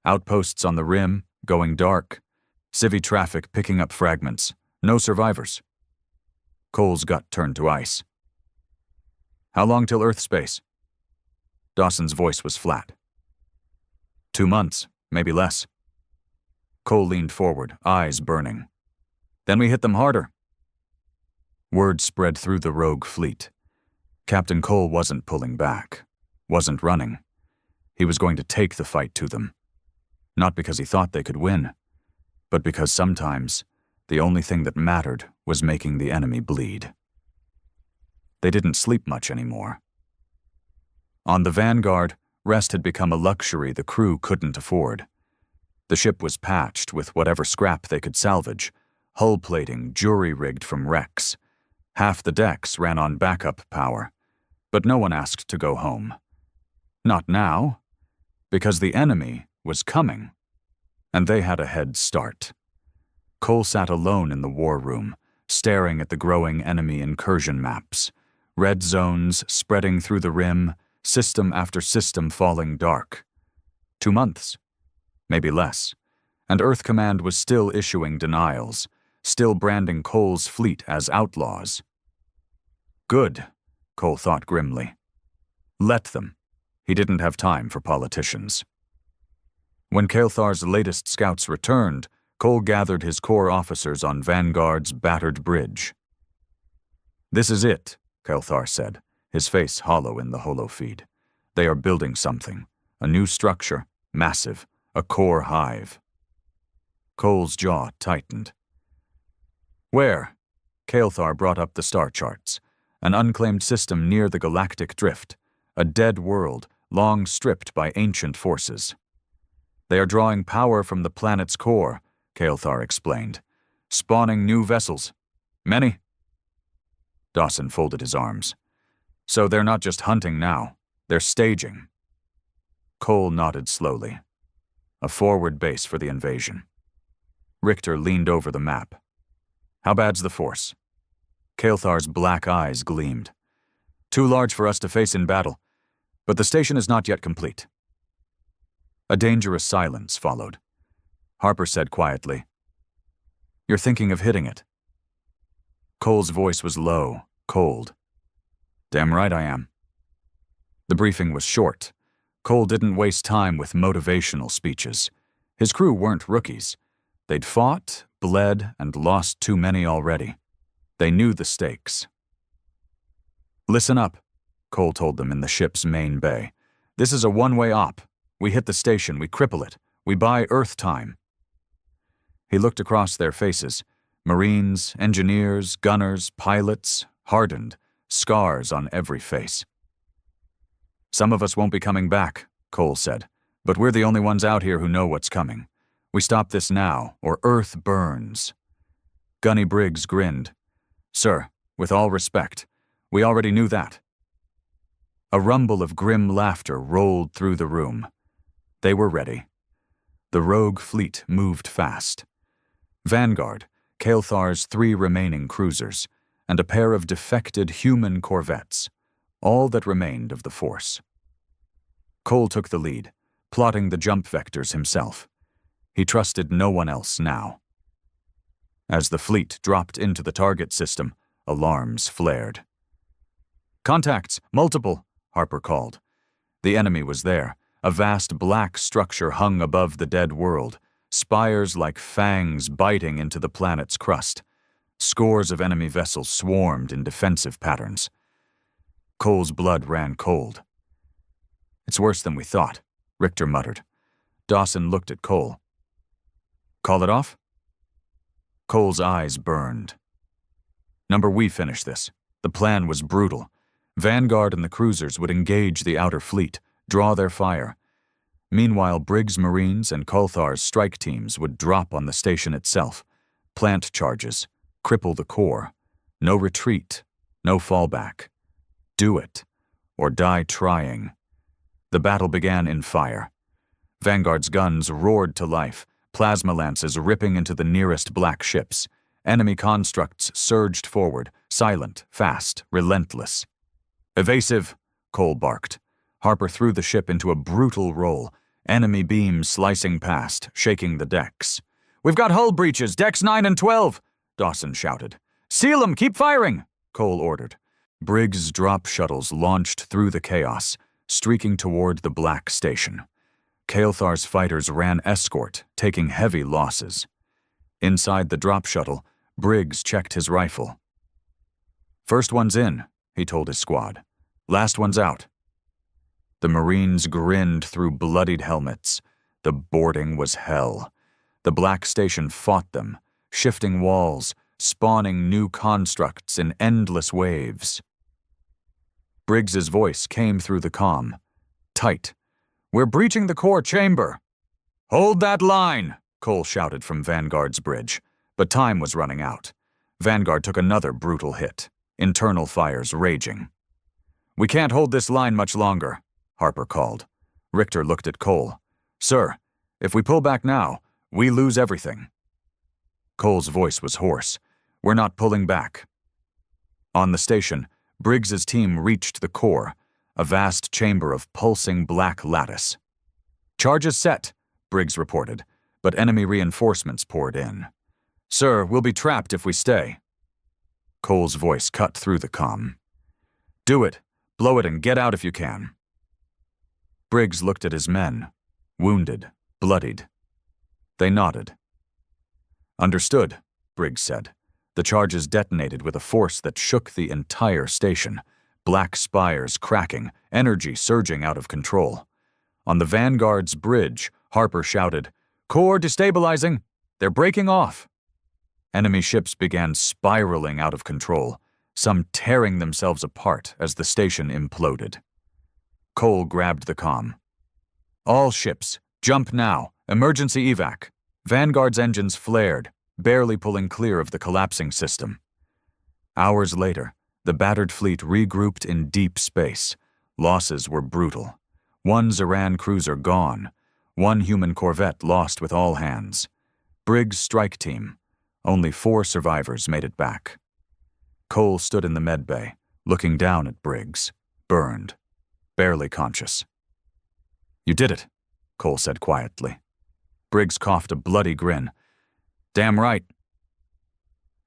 "Outposts on the rim, going dark. Civi traffic picking up fragments. No survivors." Cole's gut turned to ice. "How long till Earth space?" Dawson's voice was flat. 2 months, maybe less." Cole leaned forward, eyes burning. "Then we hit them harder." Word spread through the rogue fleet. Captain Cole wasn't pulling back, wasn't running. He was going to take the fight to them. Not because he thought they could win, but because sometimes the only thing that mattered was making the enemy bleed. They didn't sleep much anymore. On the Vanguard, rest had become a luxury the crew couldn't afford. The ship was patched with whatever scrap they could salvage, hull plating jury-rigged from wrecks. Half the decks ran on backup power, but no one asked to go home. Not now, because the enemy was coming, and they had a head start. Cole sat alone in the war room, staring at the growing enemy incursion maps. Red zones spreading through the rim, system after system falling dark. 2 months, maybe less, and Earth Command was still issuing denials, still branding Cole's fleet as outlaws. Good, Cole thought grimly. Let them. He didn't have time for politicians. When K'lar's latest scouts returned, Cole gathered his core officers on Vanguard's battered bridge. "This is it," K'lar said, his face hollow in the holofeed. "They are building something, a new structure, massive, a core hive." Cole's jaw tightened. Where? K'lar brought up the star charts. An unclaimed system near the galactic drift. A dead world, long stripped by ancient forces. They are drawing power from the planet's core, K'lar explained. Spawning new vessels. Many? Dawson folded his arms. So they're not just hunting now. They're staging. Cole nodded slowly. A forward base for the invasion. Richter leaned over the map. How bad's the force? K'lar's black eyes gleamed. Too large for us to face in battle, but the station is not yet complete. A dangerous silence followed. Harper said quietly, You're thinking of hitting it. Cole's voice was low, cold. Damn right I am. The briefing was short. Cole didn't waste time with motivational speeches. His crew weren't rookies. They'd fought, bled, and lost too many already. They knew the stakes. Listen up, Cole told them in the ship's main bay. This is a one-way op. We hit the station, we cripple it. We buy Earth time. He looked across their faces. Marines, engineers, gunners, pilots, hardened, scars on every face. Some of us won't be coming back, Cole said, but we're the only ones out here who know what's coming. We stop this now, or Earth burns. Gunny Briggs grinned. Sir, with all respect, we already knew that. A rumble of grim laughter rolled through the room. They were ready. The rogue fleet moved fast. Vanguard, K'lar's 3 remaining cruisers, and a pair of defected human corvettes, all that remained of the force. Cole took the lead, plotting the jump vectors himself. He trusted no one else now. As the fleet dropped into the target system, alarms flared. Contacts, multiple, Harper called. The enemy was there. A vast black structure hung above the dead world, spires like fangs biting into the planet's crust. Scores of enemy vessels swarmed in defensive patterns. Cole's blood ran cold. It's worse than we thought, Richter muttered. Dawson looked at Cole. Call it off? Cole's eyes burned. Number, we finish this. The plan was brutal. Vanguard and the cruisers would engage the outer fleet, draw their fire. Meanwhile, Briggs' Marines and K'lar's strike teams would drop on the station itself, plant charges, cripple the core. No retreat, no fallback. Do it, or die trying. The battle began in fire. Vanguard's guns roared to life, plasma lances ripping into the nearest black ships. Enemy constructs surged forward, silent, fast, relentless. Evasive, Cole barked. Harper threw the ship into a brutal roll, enemy beams slicing past, shaking the decks. We've got hull breaches, decks 9 and 12, Dawson shouted. Seal them, keep firing, Cole ordered. Briggs' drop shuttles launched through the chaos, streaking toward the black station. K'lar's fighters ran escort, taking heavy losses. Inside the drop shuttle, Briggs checked his rifle. First one's in, he told his squad. Last one's out. The Marines grinned through bloodied helmets. The boarding was hell. The black station fought them, shifting walls, spawning new constructs in endless waves. Briggs's voice came through the comm. Tight. We're breaching the core chamber. Hold that line, Cole shouted from Vanguard's bridge. But time was running out. Vanguard took another brutal hit, internal fires raging. We can't hold this line much longer, Harper called. Richter looked at Cole. Sir, if we pull back now, we lose everything. Cole's voice was hoarse. We're not pulling back. On the station, Briggs's team reached the core, a vast chamber of pulsing black lattice. Charges set, Briggs reported, but enemy reinforcements poured in. Sir, we'll be trapped if we stay. Cole's voice cut through the comm. Do it, blow it and get out if you can. Briggs looked at his men, wounded, bloodied. They nodded. Understood, Briggs said. The charges detonated with a force that shook the entire station, black spires cracking, energy surging out of control. On the Vanguard's bridge, Harper shouted, Core destabilizing! They're breaking off! Enemy ships began spiraling out of control, some tearing themselves apart as the station imploded. Cole grabbed the comm. All ships, jump now. Emergency evac. Vanguard's engines flared, barely pulling clear of the collapsing system. Hours later, the battered fleet regrouped in deep space. Losses were brutal. One Zeran cruiser gone. One human corvette lost with all hands. Briggs' strike team. Only 4 survivors made it back. Cole stood in the med bay, looking down at Briggs, burned, barely conscious. "You did it," Cole said quietly. Briggs coughed a bloody grin. "Damn right."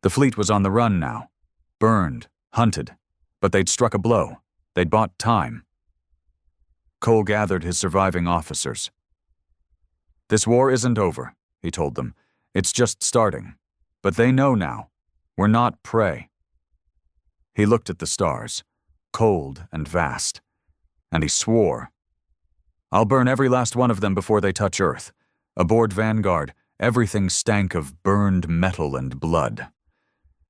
The fleet was on the run now. Burned, hunted, but they'd struck a blow. They'd bought time. Cole gathered his surviving officers. "This war isn't over," he told them. "It's just starting. But they know now. We're not prey." He looked at the stars, cold and vast, and he swore. "I'll burn every last one of them before they touch Earth. Aboard Vanguard, everything stank of burned metal and blood."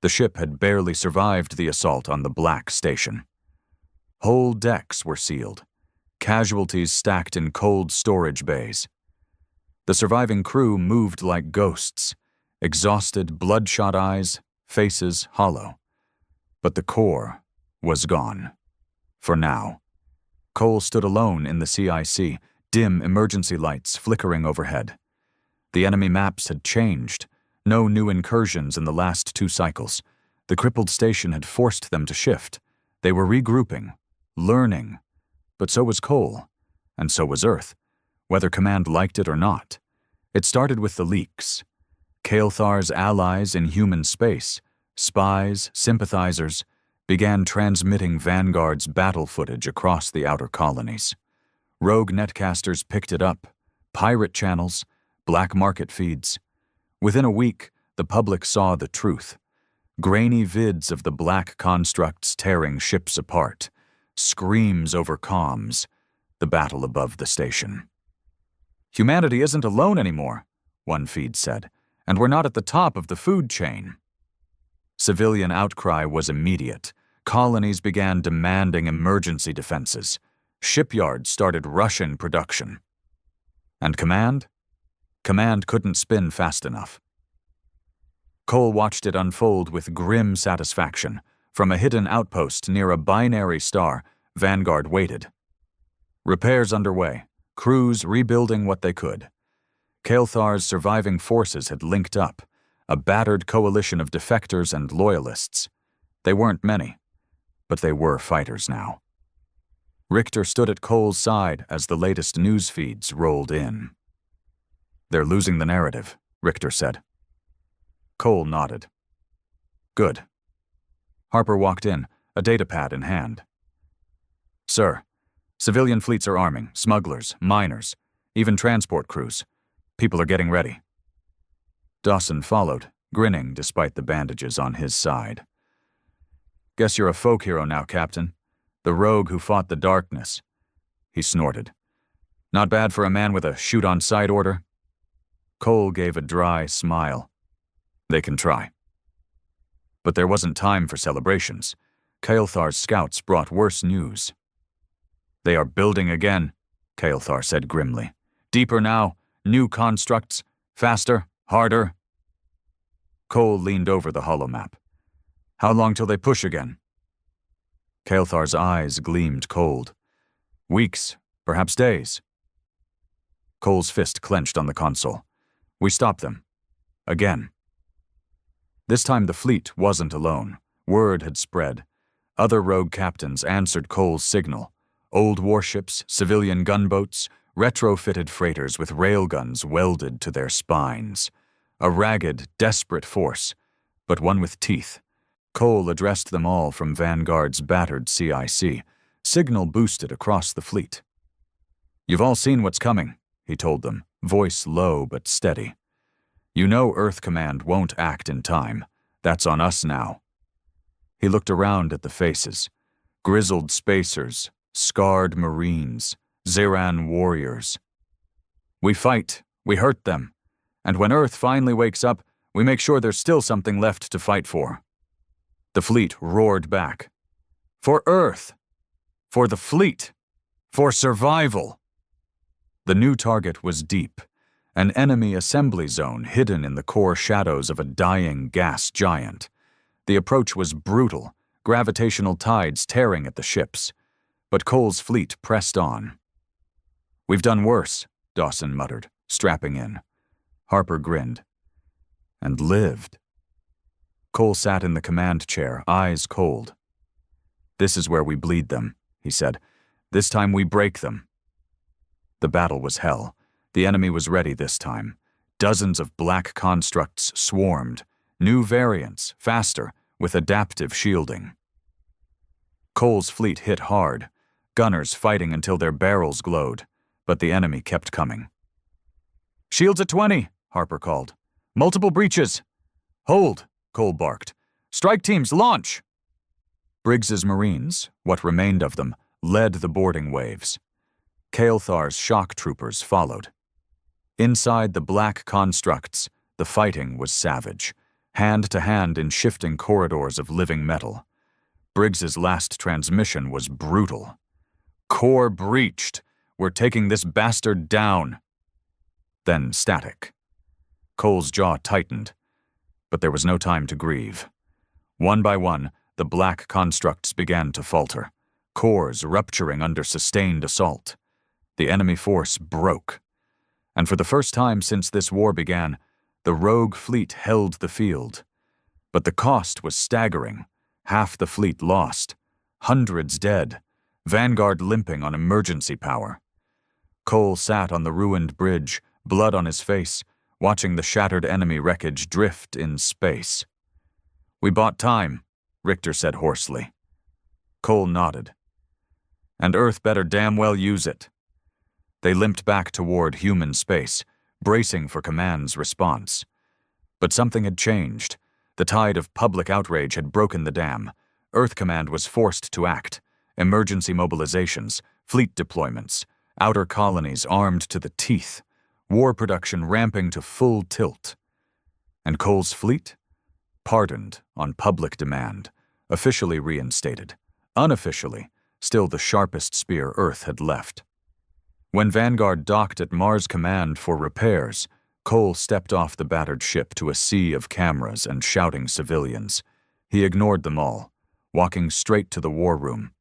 The ship had barely survived the assault on the Black Station. Whole decks were sealed, casualties stacked in cold storage bays. The surviving crew moved like ghosts, exhausted, bloodshot eyes, faces hollow. But the core was gone. For now. Cole stood alone in the CIC, dim emergency lights flickering overhead. The enemy maps had changed. No new incursions in the last 2 cycles. The crippled station had forced them to shift. They were regrouping, learning. But so was Cole, and so was Earth, whether Command liked it or not. It started with the leaks. K'lar's allies in human space, spies, sympathizers, began transmitting Vanguard's battle footage across the outer colonies. Rogue netcasters picked it up, pirate channels, black market feeds. Within a week, the public saw the truth. Grainy vids of the black constructs tearing ships apart, screams over comms, the battle above the station. "Humanity isn't alone anymore," one feed said, "and we're not at the top of the food chain." Civilian outcry was immediate. Colonies began demanding emergency defenses. Shipyards started rushing production. And Command? Command couldn't spin fast enough. Cole watched it unfold with grim satisfaction. From a hidden outpost near a binary star, Vanguard waited. Repairs underway, crews rebuilding what they could. K'lar's surviving forces had linked up, a battered coalition of defectors and loyalists. They weren't many, but they were fighters now. Richter stood at Cole's side as the latest news feeds rolled in. "They're losing the narrative," Richter said. Cole nodded. "Good." Harper walked in, a datapad in hand. "Sir, civilian fleets are arming, smugglers, miners, even transport crews. People are getting ready." Dawson followed, grinning despite the bandages on his side. "Guess you're a folk hero now, Captain. The rogue who fought the darkness." He snorted. "Not bad for a man with a shoot-on-sight order." Cole gave a dry smile. "They can try." But there wasn't time for celebrations. K'lar's scouts brought worse news. "They are building again," K'lar said grimly. "Deeper now, new constructs, faster, harder." Cole leaned over the holomap. "How long till they push again?" K'lar's eyes gleamed cold. "Weeks, perhaps days." Cole's fist clenched on the console. "We stop them. Again." This time the fleet wasn't alone. Word had spread. Other rogue captains answered Cole's signal. Old warships, civilian gunboats, retrofitted freighters with railguns welded to their spines. A ragged, desperate force, but one with teeth. Cole addressed them all from Vanguard's battered CIC. Signal boosted across the fleet. "You've all seen what's coming," he told them, voice low but steady. "You know Earth Command won't act in time. That's on us now." He looked around at the faces. Grizzled spacers, scarred Marines, Zeran warriors. "We fight. We hurt them. And when Earth finally wakes up, we make sure there's still something left to fight for." The fleet roared back. "For Earth! For the fleet! For survival!" The new target was deep, an enemy assembly zone hidden in the core shadows of a dying gas giant. The approach was brutal, gravitational tides tearing at the ships. But Cole's fleet pressed on. "We've done worse," Dawson muttered, strapping in. Harper grinned. "And lived." Cole sat in the command chair, eyes cold. "This is where we bleed them," he said. "This time we break them." The battle was hell. The enemy was ready this time. Dozens of black constructs swarmed, new variants, faster, with adaptive shielding. Cole's fleet hit hard, gunners fighting until their barrels glowed, but the enemy kept coming. "Shields at 20, Harper called. "Multiple breaches." "Hold," Cole barked. "Strike teams, launch!" Briggs's Marines, what remained of them, led the boarding waves. K'lar's shock troopers followed. Inside the black constructs, the fighting was savage, hand to hand in shifting corridors of living metal. Briggs's last transmission was brutal. "Core breached. We're taking this bastard down." Then static. Cole's jaw tightened, but there was no time to grieve. One by one, the black constructs began to falter, cores rupturing under sustained assault. The enemy force broke. And for the first time since this war began, the rogue fleet held the field. But the cost was staggering. Half the fleet lost, hundreds dead, Vanguard limping on emergency power. Cole sat on the ruined bridge, blood on his face, watching the shattered enemy wreckage drift in space. "We bought time," Richter said hoarsely. Cole nodded. "And Earth better damn well use it." They limped back toward human space, bracing for Command's response. But something had changed. The tide of public outrage had broken the dam. Earth Command was forced to act. Emergency mobilizations, fleet deployments, outer colonies armed to the teeth, war production ramping to full tilt. And Cole's fleet? Pardoned on public demand, officially reinstated. Unofficially, still the sharpest spear Earth had left. When Vanguard docked at Mars Command for repairs, Cole stepped off the battered ship to a sea of cameras and shouting civilians. He ignored them all, walking straight to the war room.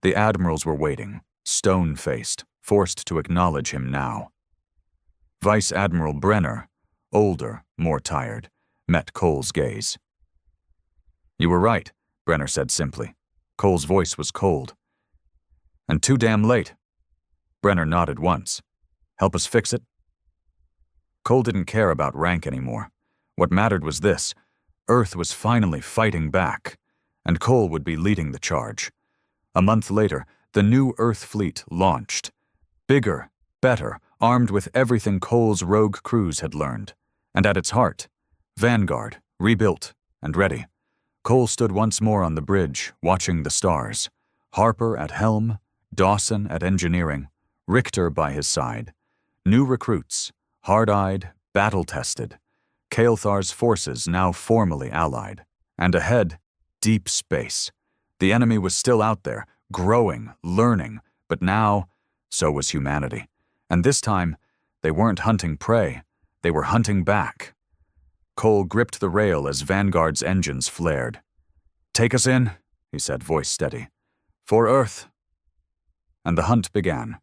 The admirals were waiting, stone-faced, forced to acknowledge him now. Vice Admiral Brenner, older, more tired, met Cole's gaze. "You were right," Brenner said simply. Cole's voice was cold. "And too damn late." Brenner nodded once. "Help us fix it?" Cole didn't care about rank anymore. What mattered was this: Earth was finally fighting back, and Cole would be leading the charge. A month later, the new Earth fleet launched. Bigger, better, armed with everything Cole's rogue crews had learned. And at its heart, Vanguard, rebuilt and ready. Cole stood once more on the bridge, watching the stars. Harper at helm, Dawson at engineering, Richter by his side. New recruits, hard-eyed, battle-tested. K'lar's forces now formally allied. And ahead, deep space. The enemy was still out there, growing, learning, but now, so was humanity. And this time, they weren't hunting prey, they were hunting back. Cole gripped the rail as Vanguard's engines flared. "Take us in," he said, voice steady. "For Earth." And the hunt began.